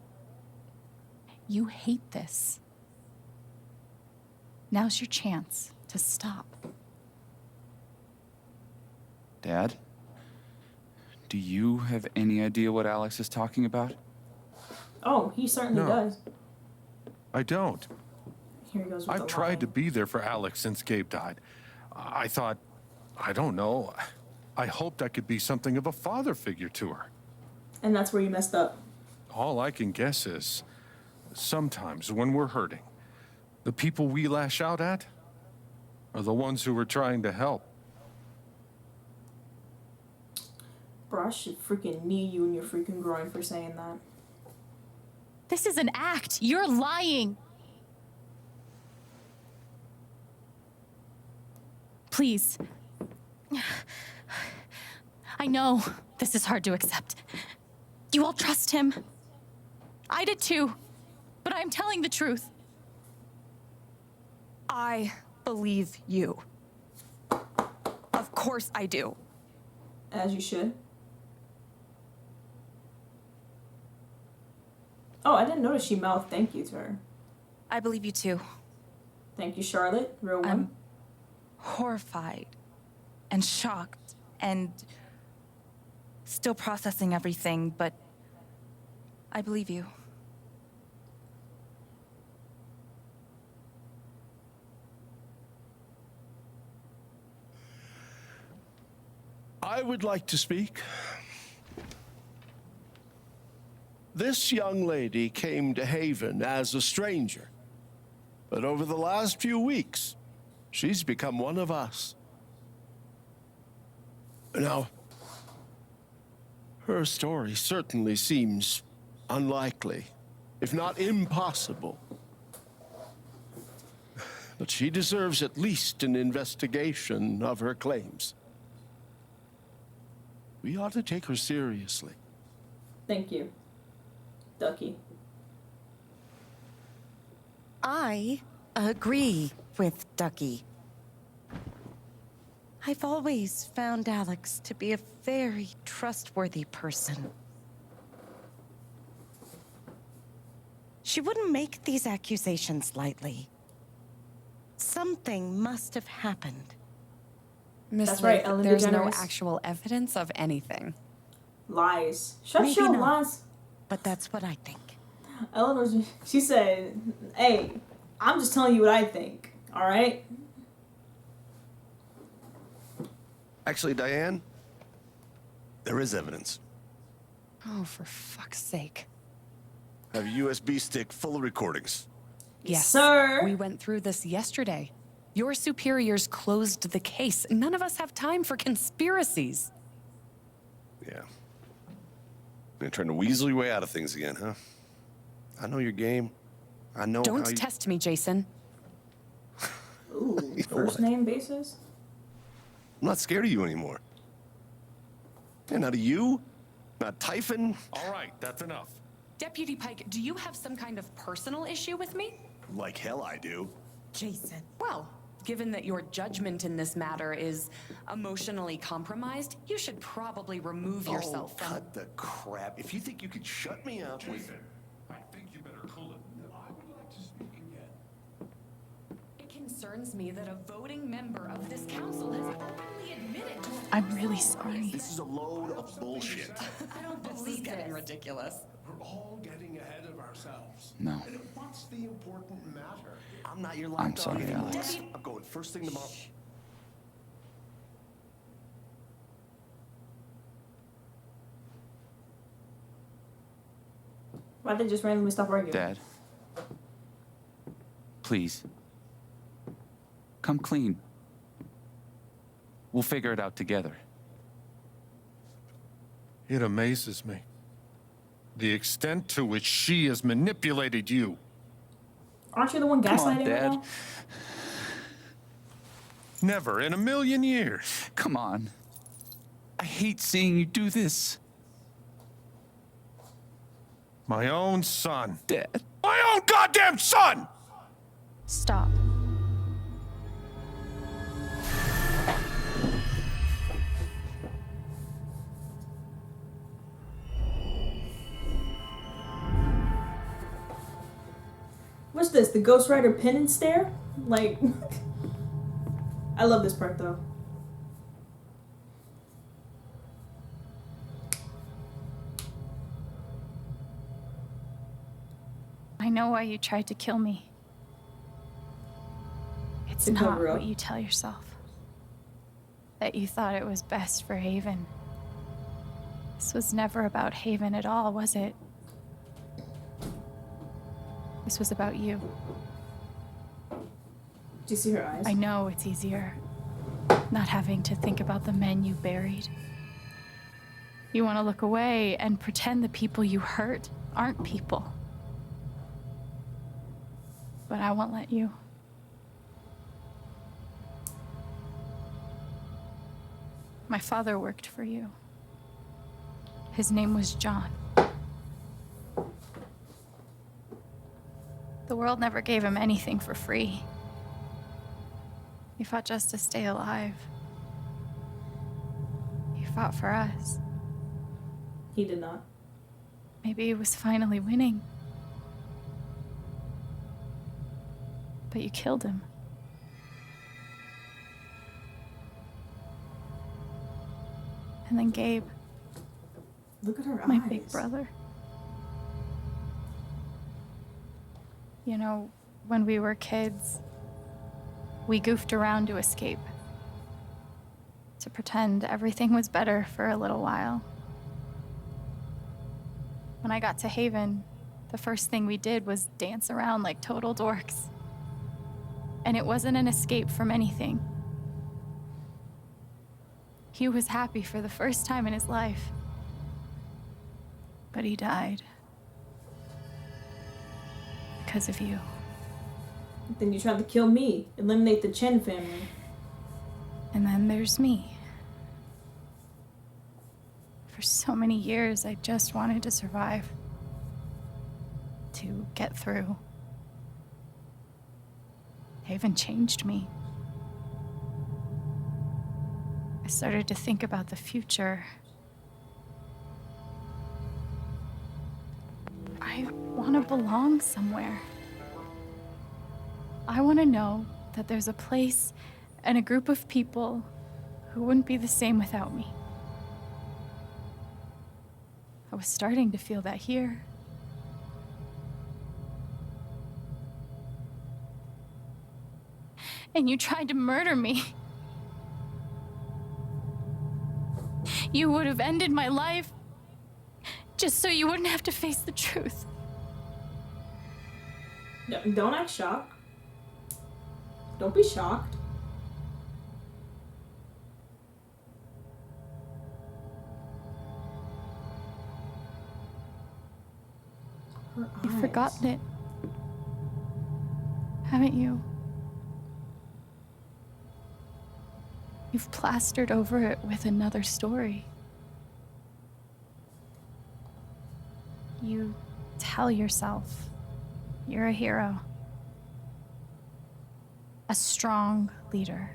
D: You hate this. Now's your chance to stop.
B: Dad? Do you have any idea what Alex is talking about?
A: Oh, he certainly
V: No.
A: does.
V: I don't.
A: Here he goes with
V: I've
A: the
V: tried
A: line.
V: to be there for Alex since Gabe died. I thought, I don't know, I hoped I could be something of a father figure to her.
A: And that's where you messed up.
V: All I can guess is, sometimes when we're hurting, the people we lash out at are the ones who are trying to help.
A: Bro, I should freaking knee you in your freaking groin for saying that.
D: This is an act. You're lying. Please. I know this is hard to accept. You all trust him. I did too. But I'm telling the truth.
W: I believe you. Of course I do.
A: As you should. Oh, I didn't notice she mouthed thank you to her.
W: I believe you too.
A: Thank you, Charlotte. Real one.
W: I'm horrified and shocked and still processing everything, but I believe you.
F: I would like to speak. This young lady came to Haven as a stranger, but over the last few weeks, she's become one of us. Now, her story certainly seems unlikely, if not impossible. But she deserves at least an investigation of her claims. We ought to take her seriously.
A: Thank you, Ducky.
W: I agree with Ducky. I've always found Alex to be a very trustworthy person. She wouldn't make these accusations lightly. Something must have happened.
U: Miss
A: That's right,
U: Lake,
A: Ellen
U: there's no
A: DeGeneres.
U: actual evidence of anything.
A: Lies. Shut
W: Maybe
A: your
W: not,
A: lies.
W: but that's what I think.
A: Eleanor's, she said, hey, I'm just telling you what I think, alright?
I: Actually, Diane, there is evidence.
U: Oh, for fuck's sake.
I: I have a USB stick full of recordings.
U: Yes,
A: sir.
U: We went through this yesterday. Your superiors closed the case. None of us have time for conspiracies.
I: Yeah. You're trying to weasel your way out of things again, huh? I know your game. I know
U: Don't
I: how you...
U: test me, Jason.
A: Ooh,
I: You know
A: first
I: what?
A: name basis?
I: I'm not scared of you anymore. Yeah, not of you, not Typhon.
V: All right, that's enough.
U: Deputy Pike, do you have some kind of personal issue with me?
I: Like hell I do.
U: Jason. Well, given that your judgment in this matter is emotionally compromised, you should probably remove yourself from...
I: cut the crap. If you think you could shut me up...
V: Jason, I think you better cool it. I would like to speak again.
U: It concerns me that a voting member of this council has openly admitted to...
W: I'm really sorry.
I: This is a load of bullshit.
U: I don't believe getting ridiculous.
F: We're all getting ahead of ourselves.
B: No.
F: What's the important matter?
I: I'm not your
B: I'm
I: lapdog
B: sorry,
I: anymore.
B: Alex.
I: I'm going first thing tomorrow.
A: Why'd they just randomly stop arguing?
B: Dad. Please. Come clean. We'll figure it out together.
V: It amazes me. The extent to which she has manipulated you.
A: Aren't you the one
B: Come on,
A: gaslighting right
B: Dad.
A: now?
V: Never in a million years.
B: Come on. I hate seeing you do this.
V: My own son.
B: Dad.
V: My own goddamn son!
D: Stop.
A: What's this? The Ghost Rider pin and stare? Like, I love this part though.
D: I know why you tried to kill me. It's
A: To
D: not
A: cover up.
D: what you tell yourself. That you thought it was best for Haven. This was never about Haven at all, was it? This was about you.
A: Do you see her eyes?
D: I know it's easier not having to think about the men you buried. You want to look away and pretend the people you hurt aren't people. But I won't let you. My father worked for you. His name was John. The world never gave him anything for free. He fought just to stay alive. He fought for us.
A: He did not.
D: Maybe he was finally winning. But you killed him. And then Gabe,
A: Look at her
D: my
A: eyes.
D: big brother. You know, when we were kids, we goofed around to escape. to pretend everything was better for a little while. When I got to Haven, the first thing we did was dance around like total dorks. And it wasn't an escape from anything. He was happy for the first time in his life. But he died. Because of you.
A: Then you tried to kill me, eliminate the Chen family.
D: And then there's me. For so many years, I just wanted to survive. To get through. Haven changed me. I started to think about the future. I want to belong somewhere. I want to know that there's a place and a group of people who wouldn't be the same without me. I was starting to feel that here. And you tried to murder me. You would have ended my life just so you wouldn't have to face the truth.
A: No, don't act shocked. Don't be shocked.
D: You've forgotten it, haven't you? You've plastered over it with another story. You tell yourself you're a hero, a strong leader.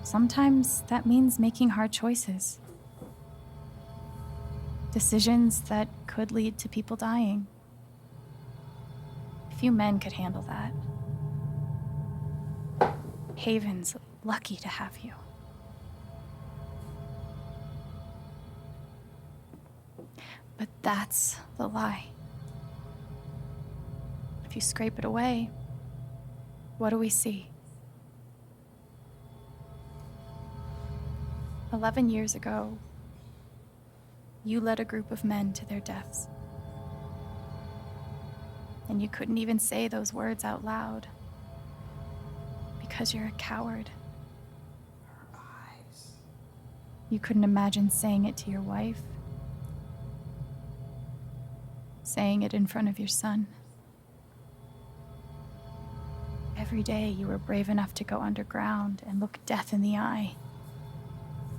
D: Sometimes that means making hard choices. Decisions that could lead to people dying. Few men could handle that. Haven's lucky to have you. But that's the lie. If you scrape it away, what do we see? 11 years ago, you led a group of men to their deaths. And you couldn't even say those words out loud because you're a coward. You couldn't imagine saying it to your wife, saying it in front of your son. Every day you were brave enough to go underground and look death in the eye,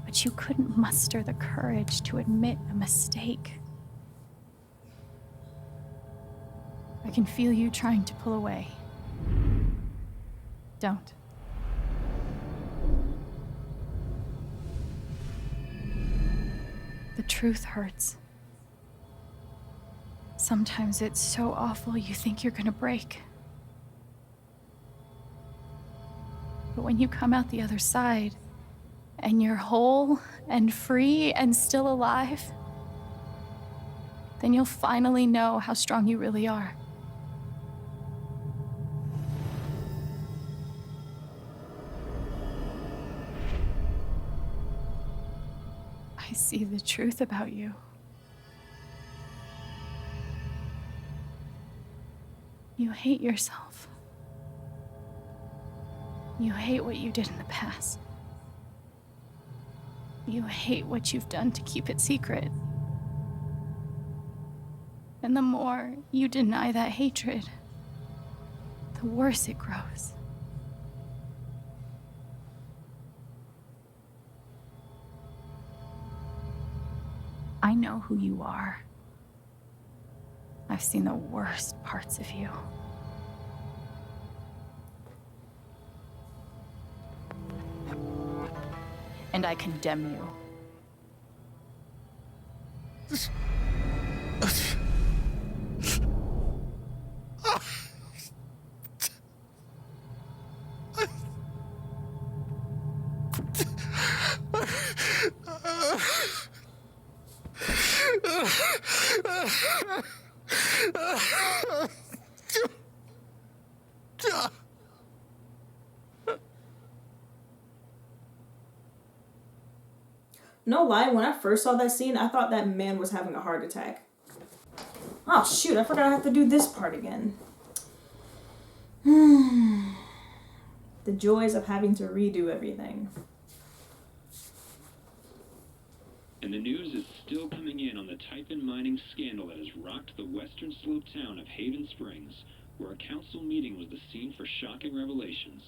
D: but you couldn't muster the courage to admit a mistake. I can feel you trying to pull away. Don't. The truth hurts. Sometimes it's so awful you think you're gonna break. But when you come out the other side, and you're whole and free and still alive, then you'll finally know how strong you really are. I see the truth about you. You hate yourself. You hate what you did in the past. You hate what you've done to keep it secret. And the more you deny that hatred, the worse it grows. I know who you are. I've seen the worst parts of you. And I condemn you.
A: no lie, when I first saw that scene, I thought that man was having a heart attack. Oh shoot, I forgot I have to do this part again. The joys of having to redo everything.
C: And the news is still coming in on the Typhon mining scandal that has rocked the western slope town of Haven Springs, where a council meeting was the scene for shocking revelations.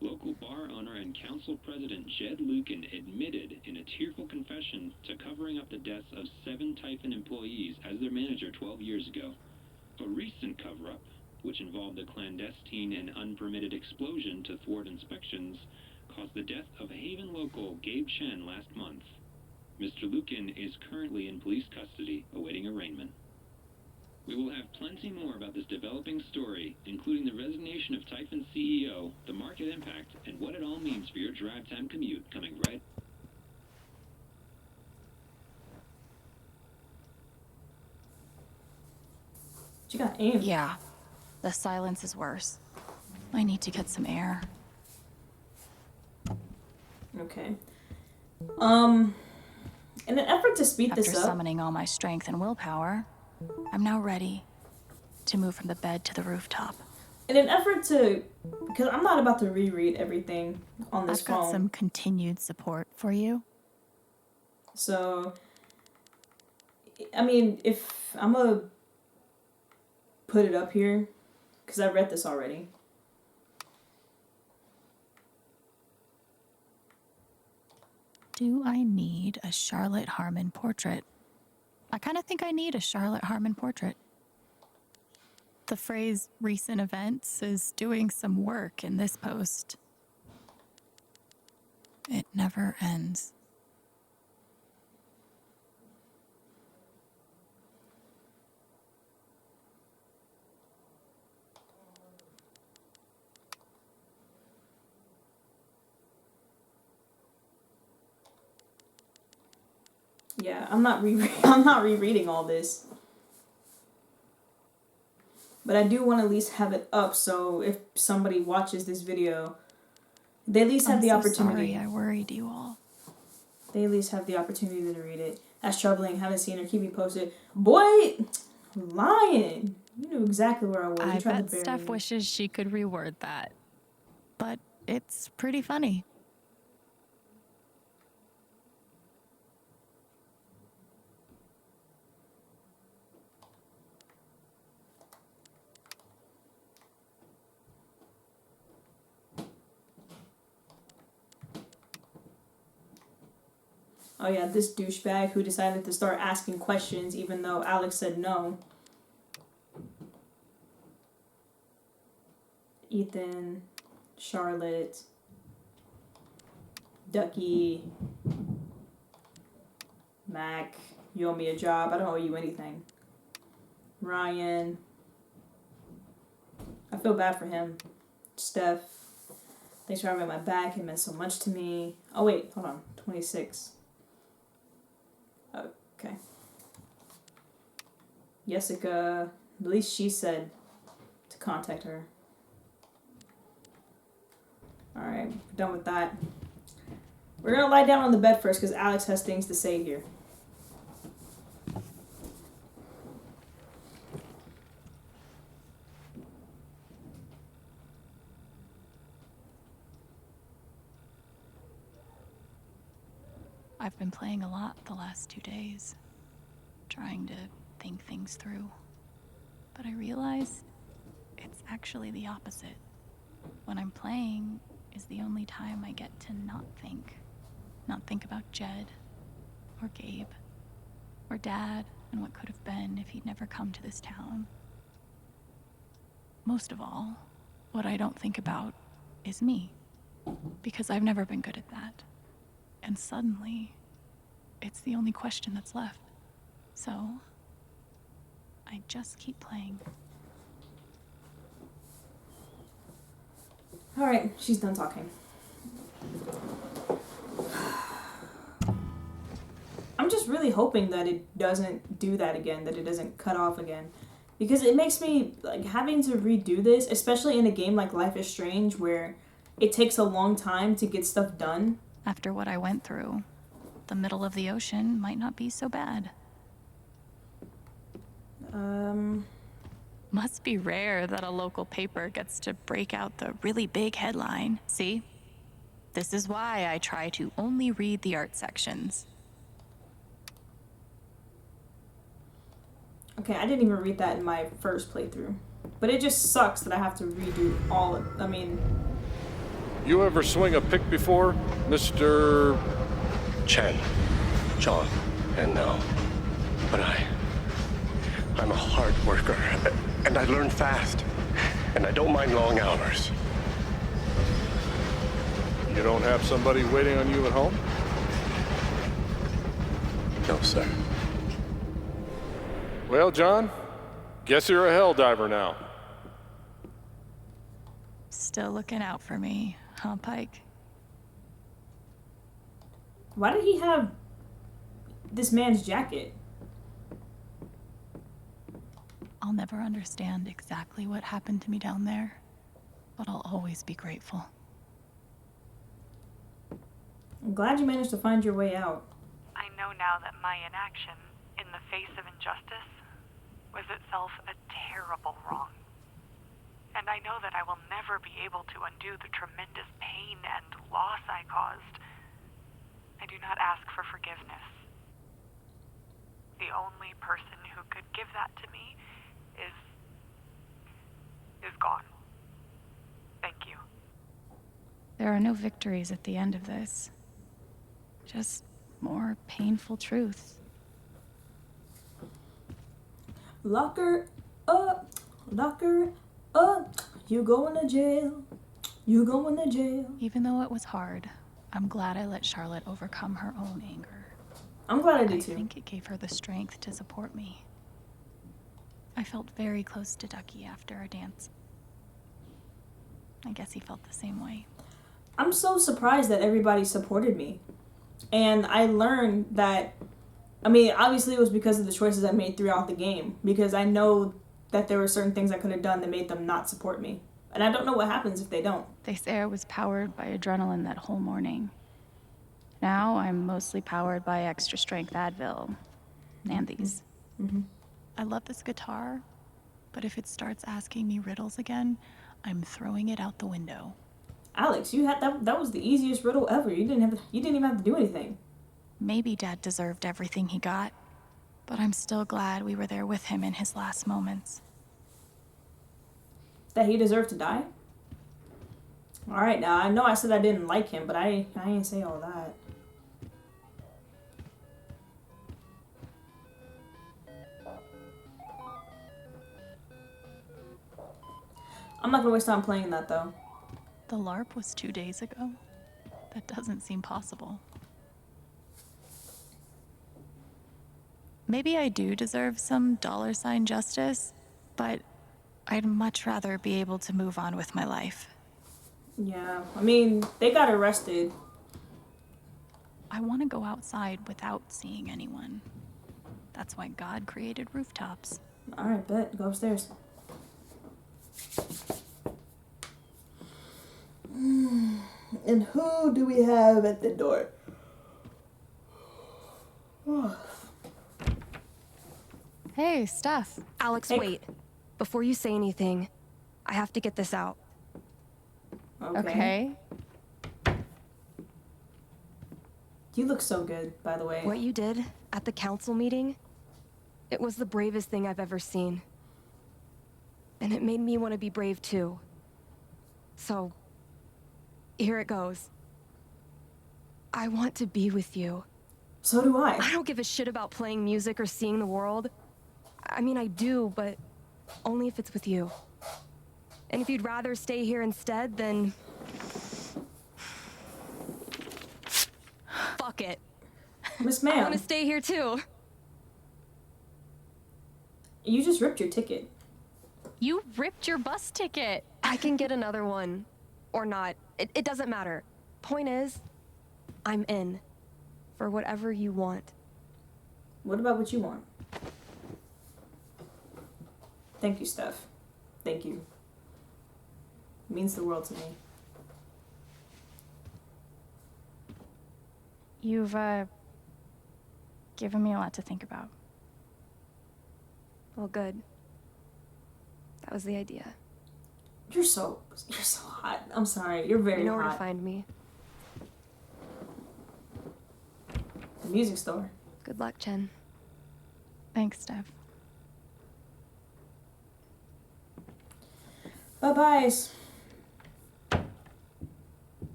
C: Local bar owner and council president Jed Lucan admitted in a tearful confession to covering up the deaths of 7 Typhon employees as their manager 12 years ago. A recent cover-up, which involved a clandestine and unpermitted explosion to thwart inspections, caused the death of Haven local Gabe Chen last month. Mr. Lucan is currently in police custody, awaiting arraignment. We will have plenty more about this developing story, including the resignation of Typhon CEO, the market impact, and what it all means for your drive time commute, coming right.
A: She got aim.
D: Yeah, the silence is worse. I need to get some air.
A: Okay. In an effort to speed this
D: After
A: up,
D: summoning all my strength and willpower, I'm now ready to move from the bed to the rooftop.
A: in an effort to, because I'm not about to reread everything on this
D: I've
A: phone.
D: got some continued support for you.
A: So, I mean, if I'm gonna put it up here, because I read this already.
D: Do I need a Charlotte Harmon portrait? I kind of think I need a Charlotte Harmon portrait. The phrase recent events is doing some work in this post. It never ends.
A: Yeah, I'm not rereading all this. But I do want to at least have it up so if somebody watches this video, they at least have the opportunity.
D: Sorry, I worried you all.
A: They at least have the opportunity to read it. That's troubling. Haven't seen her. Keep me posted. Boy, lying. You knew exactly where I was.
D: I
A: You tried
D: bet
A: to bury
D: Steph
A: me.
D: wishes she could reword that. But it's pretty funny.
A: Oh yeah, this douchebag who decided to start asking questions even though Alex said no. Ethan, Charlotte, Ducky, Mac, you owe me a job, I don't owe you anything. Ryan, I feel bad for him. Steph, thanks for having my back, it meant so much to me. Oh wait, hold on, 26. Okay. Jessica, at least she said to contact her. Alright, done with that. We're gonna lie down on the bed first because Alex has things to say here.
D: I've been playing a lot the last 2 days, trying to think things through. But I realized it's actually the opposite. When I'm playing is the only time I get to not think. Not think about Jed, or Gabe, or Dad, and what could have been if he'd never come to this town. Most of all, what I don't think about is me, because I've never been good at that. And suddenly, it's the only question that's left. So, I just keep playing.
A: Alright, she's done talking. I'm just really hoping that it doesn't do that again, that it doesn't cut off again. Because it makes me, like, having to redo this, especially in a game like Life is Strange, where it takes a long time to get stuff done.
D: After what I went through, the middle of the ocean might not be so bad. Must be rare that a local paper gets to break out the really big headline. See? This is why I try to only read the art sections.
A: Okay, I didn't even read that in my first playthrough. But it just sucks that I have to redo all of, I mean...
V: You ever swing a pick before, Mr.
H: Chen, John, and no. But I'm a hard worker, and I learn fast. And I don't mind long hours.
V: You don't have somebody waiting on you at home?
H: No, sir.
V: Well, John, guess you're a hell diver now.
D: Still looking out for me, huh, Pike?
A: Why did he have this man's jacket?
D: I'll never understand exactly what happened to me down there, but I'll always be grateful.
A: I'm glad you managed to find your way out.
J: I know now that my inaction in the face of injustice was itself a terrible wrong. And I know that I will never be able to undo the tremendous pain and loss I caused. I do not ask for forgiveness. The only person who could give that to me is gone. Thank you.
D: There are no victories at the end of this. Just more painful truths.
A: Lock her up, lock her up. You going to jail, you going to jail.
D: Even though it was hard, I'm glad I let Charlotte overcome her own anger.
A: I'm glad I did too.
D: I think it gave her the strength to support me. I felt very close to Ducky after our dance. I guess he felt the same way.
A: I'm so surprised that everybody supported me. And I learned that, I mean, obviously it was because of the choices I made throughout the game. Because I know that there were certain things I could have done that made them not support me. And I don't know what happens if they don't.
D: They say I was powered by adrenaline that whole morning. Now I'm mostly powered by extra strength Advil and these.
A: Mm-hmm.
D: I love this guitar, but if it starts asking me riddles again, I'm throwing it out the window.
A: Alex, you had that was the easiest riddle ever. You didn't even have to do anything.
D: Maybe Dad deserved everything he got, but I'm still glad we were there with him in his last moments.
A: That he deserved to die? Alright, now I know I said I didn't like him, but I ain't say all that. I'm not gonna waste time playing that though.
D: The LARP was 2 days ago? That doesn't seem possible. Maybe I do deserve some $ justice, but I'd much rather be able to move on with my life.
A: Yeah, I mean, they got arrested.
D: I want to go outside without seeing anyone. That's why God created rooftops.
A: Alright, bet. Go upstairs. And who do we have at the door?
L: Hey, Steph. Alex,
A: Hey.
L: wait. Before you say anything, I have to get this out.
A: Okay. You look so good, by the way.
L: What you did at the council meeting, it was the bravest thing I've ever seen. And it made me want to be brave too. So, here it goes. I want to be with you.
A: So do I.
L: I don't give a shit about playing music or seeing the world. I mean, I do, but only if it's with you. And if you'd rather stay here instead, then... fuck it.
A: Miss
L: I
A: Ma'am.
L: want to stay here too.
A: You just ripped your ticket.
D: You ripped your bus ticket.
L: I can get another one. Or not. It doesn't matter. Point is, I'm in. For whatever you want.
A: What about what you want? Thank you, Steph. Thank you. It means the world to me.
D: You've, given me a lot to think about.
L: Well, good. That was the idea.
A: You're so hot. I'm sorry. You're very
L: You know where to
A: hot.
L: find me.
A: The music store.
L: Good luck, Chen.
D: Thanks, Steph.
A: Bye-byes.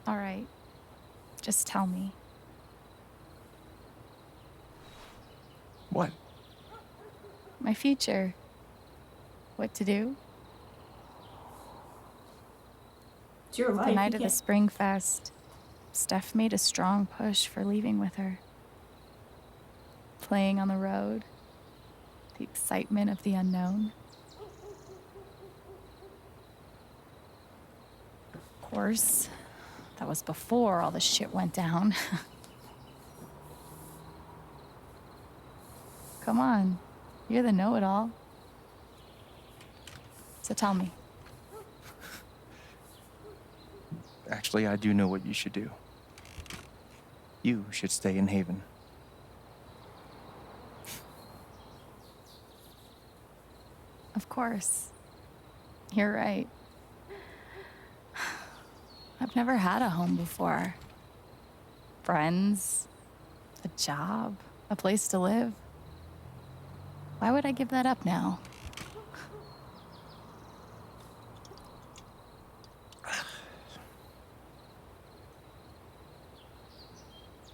D: All right. Just tell me.
G: What?
D: My future. What to do?
A: It's your life.
D: The night
A: You
D: of the
A: can't-
D: Spring Fest, Steph made a strong push for leaving with her. Playing on the road, the excitement of the unknown. Of course, that was before all the shit went down. Come on, you're the know-it-all. So tell me.
G: Actually, I do know what you should do. You should stay in Haven.
D: Of course. You're right. I've never had a home before. Friends, a job, a place to live. Why would I give that up now?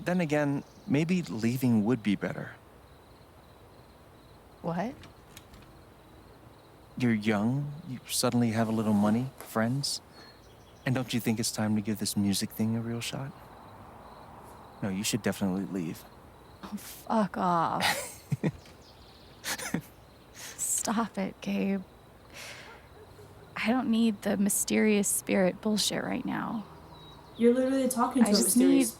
G: Then again, maybe leaving would be better.
D: What?
G: You're young, you suddenly have a little money, friends. And don't you think it's time to give this music thing a real shot? No, you should definitely leave.
D: Oh, fuck off. Stop it, Gabe. I don't need the mysterious spirit bullshit right now.
A: You're literally talking to
D: I
A: a
D: just
A: mysterious.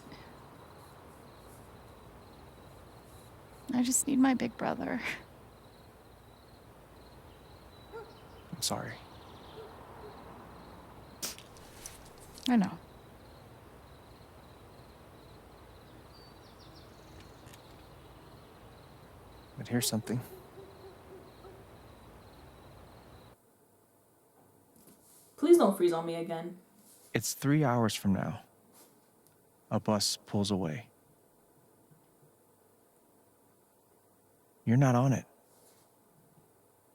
D: I just need my big brother.
G: I'm sorry.
D: I know.
G: But here's something.
A: Please don't freeze on me again.
G: It's 3 hours from now. A bus pulls away. You're not on it.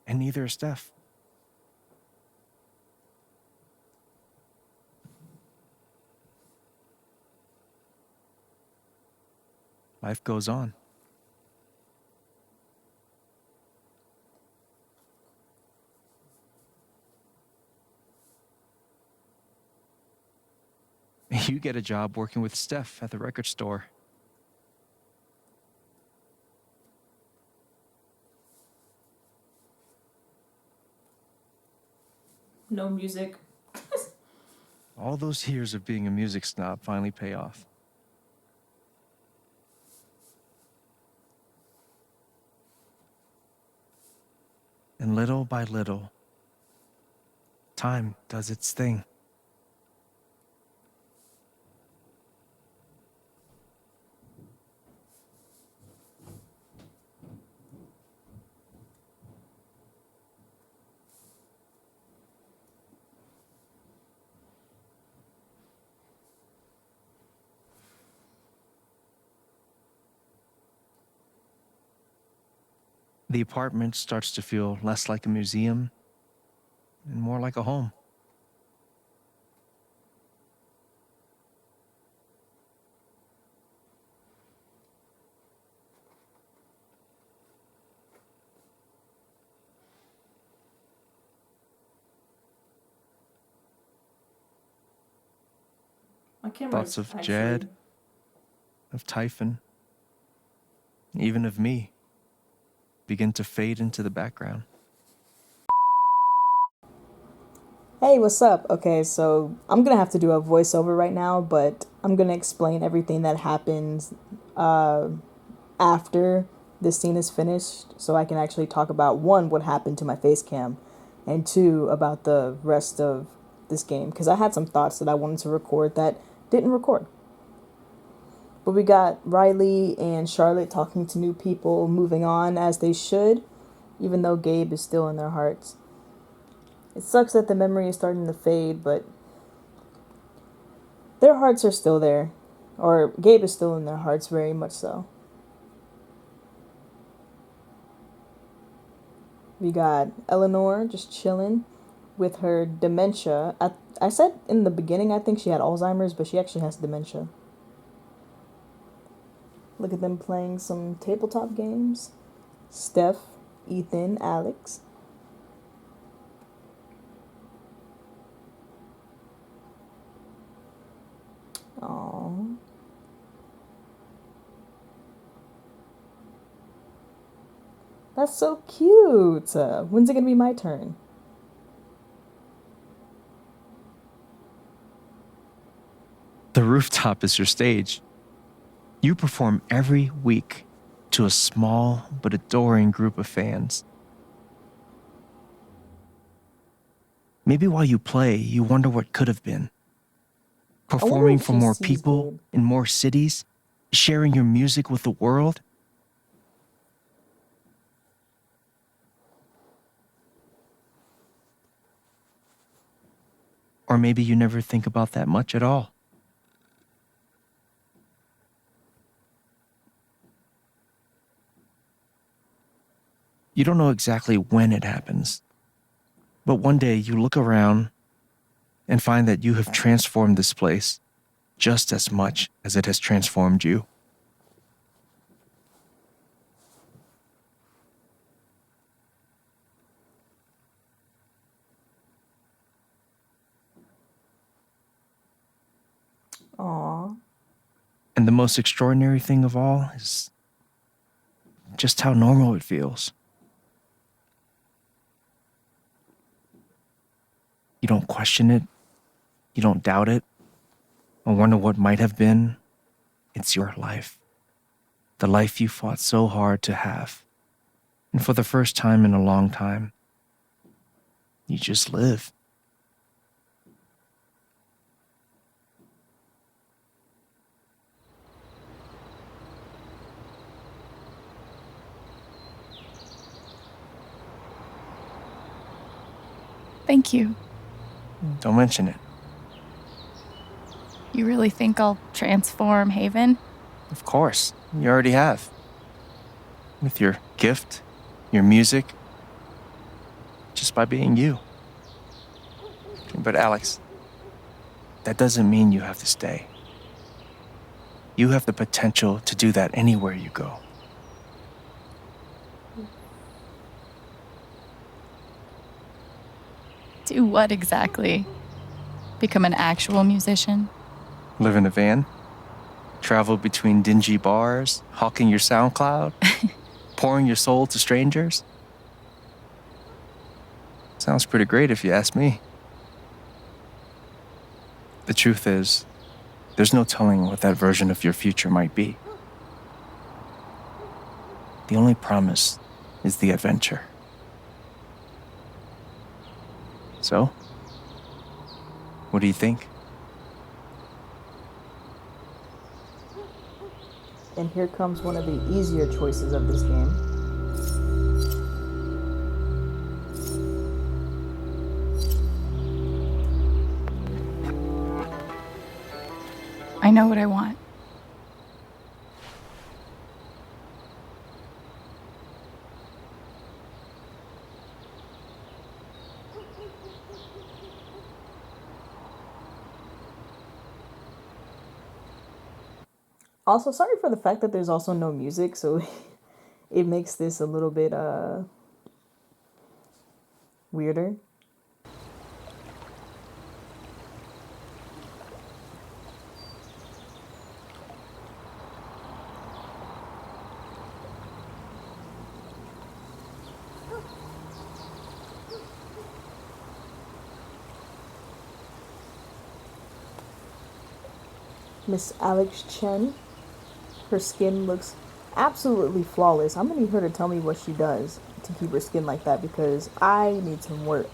G: And neither is Steph. Life goes on. You get a job working with Steph at the record store.
A: No music.
G: All those years of being a music snob finally pay off. And little by little, time does its thing. The apartment starts to feel less like a museum and more like a home.
A: My camera.
G: Thoughts of Jed, of Typhon, even of me, begin to fade into the background.
A: Hey, what's up? Okay, so I'm gonna have to do a voiceover right now, but I'm gonna explain everything that happens after this scene is finished, so I can actually talk about one, what happened to my face cam, and two, about the rest of this game, because I had some thoughts that I wanted to record that didn't record. But we got Riley and Charlotte talking to new people, moving on as they should, even though Gabe is still in their hearts. It sucks that the memory is starting to fade, but their hearts are still there. Or Gabe is still in their hearts, very much so. We got Eleanor just chilling with her dementia. I said in the beginning I think she had Alzheimer's, but she actually has dementia. Look at them playing some tabletop games. Steph, Ethan, Alex. Aww. That's so cute. When's it gonna be my turn?
G: The rooftop is your stage. You perform every week to a small but adoring group of fans. Maybe while you play, you wonder what could have been. Performing for more people in more cities, sharing your music with the world. Or maybe you never think about that much at all. You don't know exactly when it happens, but one day you look around and find that you have transformed this place just as much as it has transformed you.
A: Aww.
G: And the most extraordinary thing of all is just how normal it feels. You don't question it. You don't doubt it. Or wonder what might have been. It's your life. The life you fought so hard to have. And for the first time in a long time, you just live.
Q: Thank you.
G: Don't mention it.
Q: You really think I'll transform Haven?
G: Of course, you already have. With your gift, your music, just by being you. But Alex, that doesn't mean you have to stay. You have the potential to do that anywhere you go.
Q: Do what exactly? Become an actual musician?
G: Live in a van? Travel between dingy bars, hawking your SoundCloud? Pouring your soul to strangers? Sounds pretty great if you ask me. The truth is, there's no telling what that version of your future might be. The only promise is the adventure. So, what do you think?
A: And here comes one of the easier choices of this game.
Q: I know what I want.
A: Also, sorry for the fact that there's also no music, so it makes this a little bit weirder. Miss Alex Chen. Her skin looks absolutely flawless. I'm gonna need her to tell me what she does to keep her skin like that because I need some work.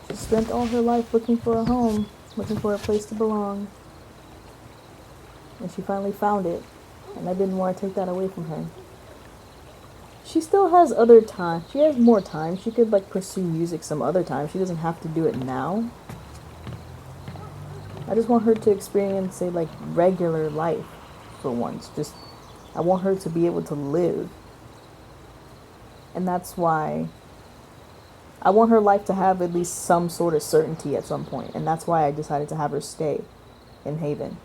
A: She spent all her life looking for a home, looking for a place to belong. And she finally found it, and I didn't want to take that away from her. She still has other time. She has more time. She could like pursue music some other time. She doesn't have to do it now. I just want her to experience, say, like regular life for once. Just, I want her to be able to live. And that's why I want her life to have at least some sort of certainty at some point. And that's why I decided to have her stay in Haven.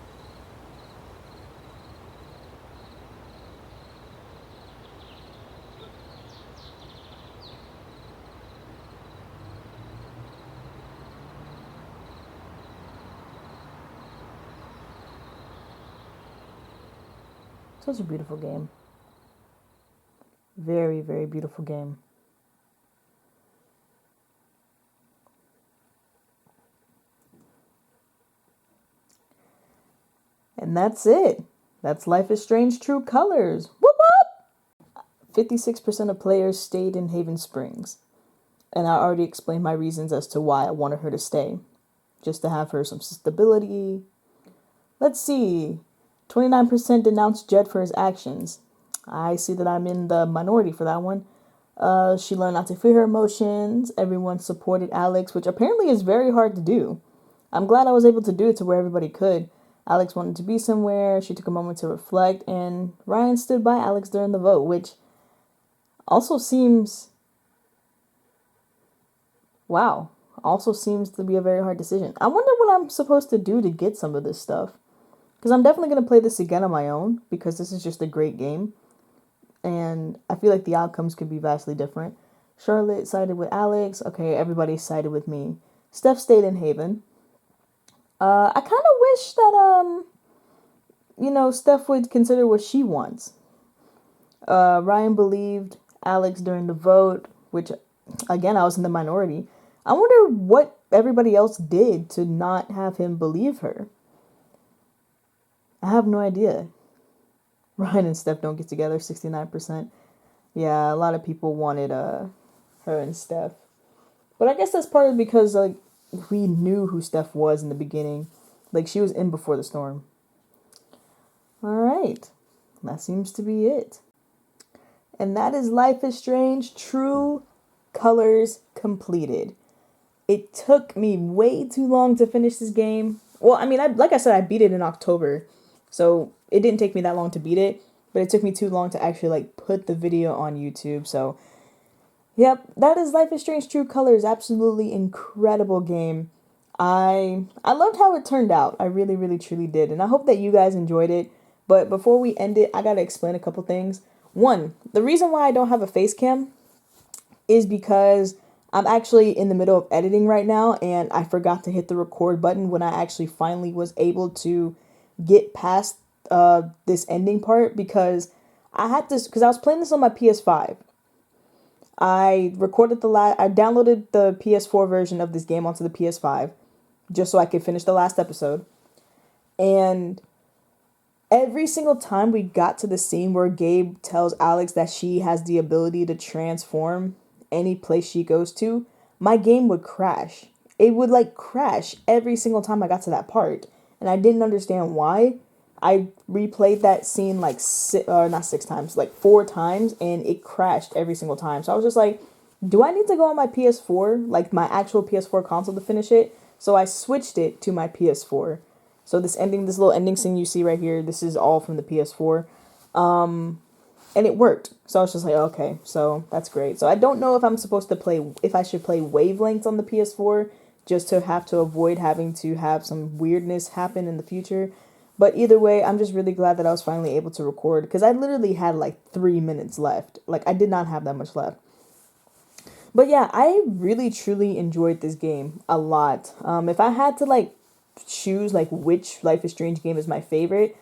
A: Such a beautiful game. Very, very beautiful game. And that's it. That's Life is Strange True Colors. Whoop whoop! 56% of players stayed in Haven Springs. And I already explained my reasons as to why I wanted her to stay. Just to have her some stability. Let's see. 29% denounced Jed for his actions. I see that I'm in the minority for that one. She learned not to fear her emotions. Everyone supported Alex, which apparently is very hard to do. I'm glad I was able to do it to where everybody could. Alex wanted to be somewhere. She took a moment to reflect, and Ryan stood by Alex during the vote, which also seems... Wow. Also seems to be a very hard decision. I wonder what I'm supposed to do to get some of this stuff. Because I'm definitely going to play this again on my own, because this is just a great game. And I feel like the outcomes could be vastly different. Charlotte sided with Alex. Okay, everybody sided with me. Steph stayed in Haven. I kind of wish that, Steph would consider what she wants. Ryan believed Alex during the vote, which, again, I was in the minority. I wonder what everybody else did to not have him believe her. I have no idea. Ryan and Steph don't get together, 69%. Yeah, a lot of people wanted her and Steph. But I guess that's partly because like we knew who Steph was in the beginning. Like she was in before the storm. Alright. That seems to be it. And that is Life is Strange True Colors completed. It took me way too long to finish this game. Well, I mean, like I said, I beat it in October. So it didn't take me that long to beat it, but it took me too long to actually like put the video on YouTube. So, yep, that is Life is Strange True Colors. Absolutely incredible game. I loved how it turned out. I really, really, truly did. And I hope that you guys enjoyed it. But before we end it, I gotta explain a couple things. One, the reason why I don't have a face cam is because I'm actually in the middle of editing right now, and I forgot to hit the record button when I actually finally was able to get past this ending part, because I had this, because I was playing this on my PS5. I downloaded the PS4 version of this game onto the PS5 just so I could finish the last episode. And every single time we got to the scene where Gabe tells Alex that she has the ability to transform any place she goes to, my game would crash. It would like crash every single time I got to that part. And I didn't understand why. I replayed that scene like not 6 times, like 4 times, and it crashed every single time. So I was just like, do I need to go on my PS4, like my actual PS4 console to finish it? So I switched it to my PS4. So this little ending scene you see right here, this is all from the PS4. And it worked. So I was just like, okay, so that's great. So I don't know if I should play Wavelengths on the PS4, just to have to avoid having to have some weirdness happen in the future. But either way, I'm just really glad that I was finally able to record, because I literally had like 3 minutes left. Like I did not have that much left. But yeah, I really truly enjoyed this game a lot. If I had to like choose like which Life is Strange game is my favorite,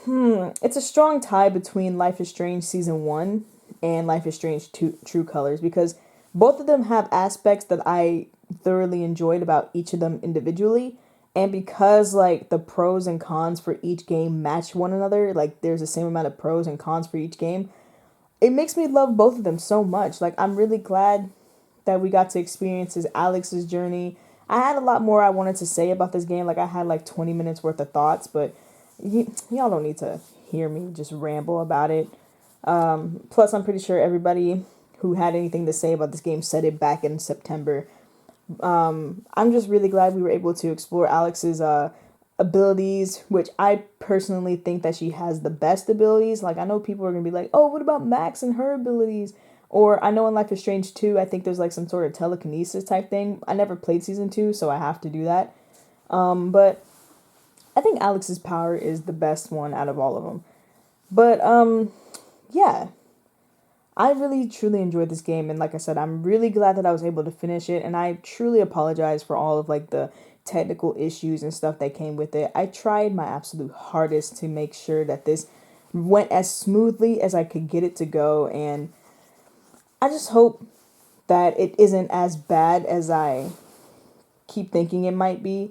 A: it's a strong tie between Life is Strange Season 1 and Life is Strange True Colors, because both of them have aspects that I thoroughly enjoyed about each of them individually. And because like the pros and cons for each game match one another, like there's the same amount of pros and cons for each game, it makes me love both of them so much. Like, I'm really glad that we got to experience Alex's journey. I had a lot more I wanted to say about this game. Like, I had like 20 minutes worth of thoughts, but y'all don't need to hear me just ramble about it. Plus, I'm pretty sure everybody who had anything to say about this game said it back in September. I'm just really glad we were able to explore Alex's abilities, which I personally think that she has the best abilities. Like, I know people are gonna be like, oh, what about Max and her abilities? Or I know in Life is Strange 2, I think there's like some sort of telekinesis type thing. I never played season 2, so I have to do that. But I think Alex's power is the best one out of all of them. But yeah, I really truly enjoyed this game, and like I said, I'm really glad that I was able to finish it, and I truly apologize for all of like the technical issues and stuff that came with it. I tried my absolute hardest to make sure that this went as smoothly as I could get it to go, and I just hope that it isn't as bad as I keep thinking it might be.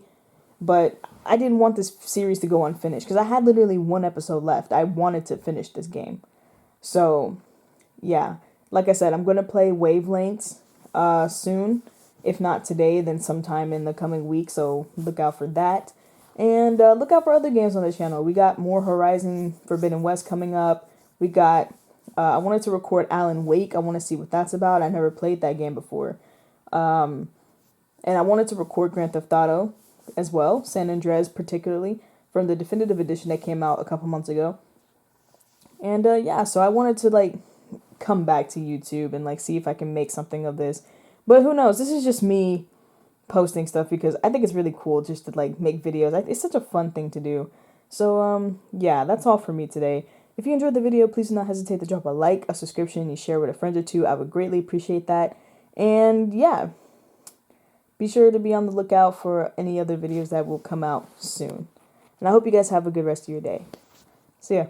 A: But I didn't want this series to go unfinished, because I had literally one episode left. I wanted to finish this game. So yeah, like I said, I'm going to play Wavelengths soon. If not today, then sometime in the coming week, so look out for that. And look out for other games on the channel. We got more Horizon Forbidden West coming up. We got, I wanted to record Alan Wake. I want to see what that's about. I never played that game before. And I wanted to record Grand Theft Auto as well, San Andreas particularly, from the definitive edition that came out a couple months ago. And yeah, so I wanted to like come back to YouTube and like see if I can make something of this. But who knows? This is just me posting stuff because I think it's really cool just to like make videos. It's such a fun thing to do. So yeah, that's all for me today. If you enjoyed the video, please do not hesitate to drop a like, a subscription, and you share with a friend or two. I would greatly appreciate that. And yeah, be sure to be on the lookout for any other videos that will come out soon. And I hope you guys have a good rest of your day. See ya.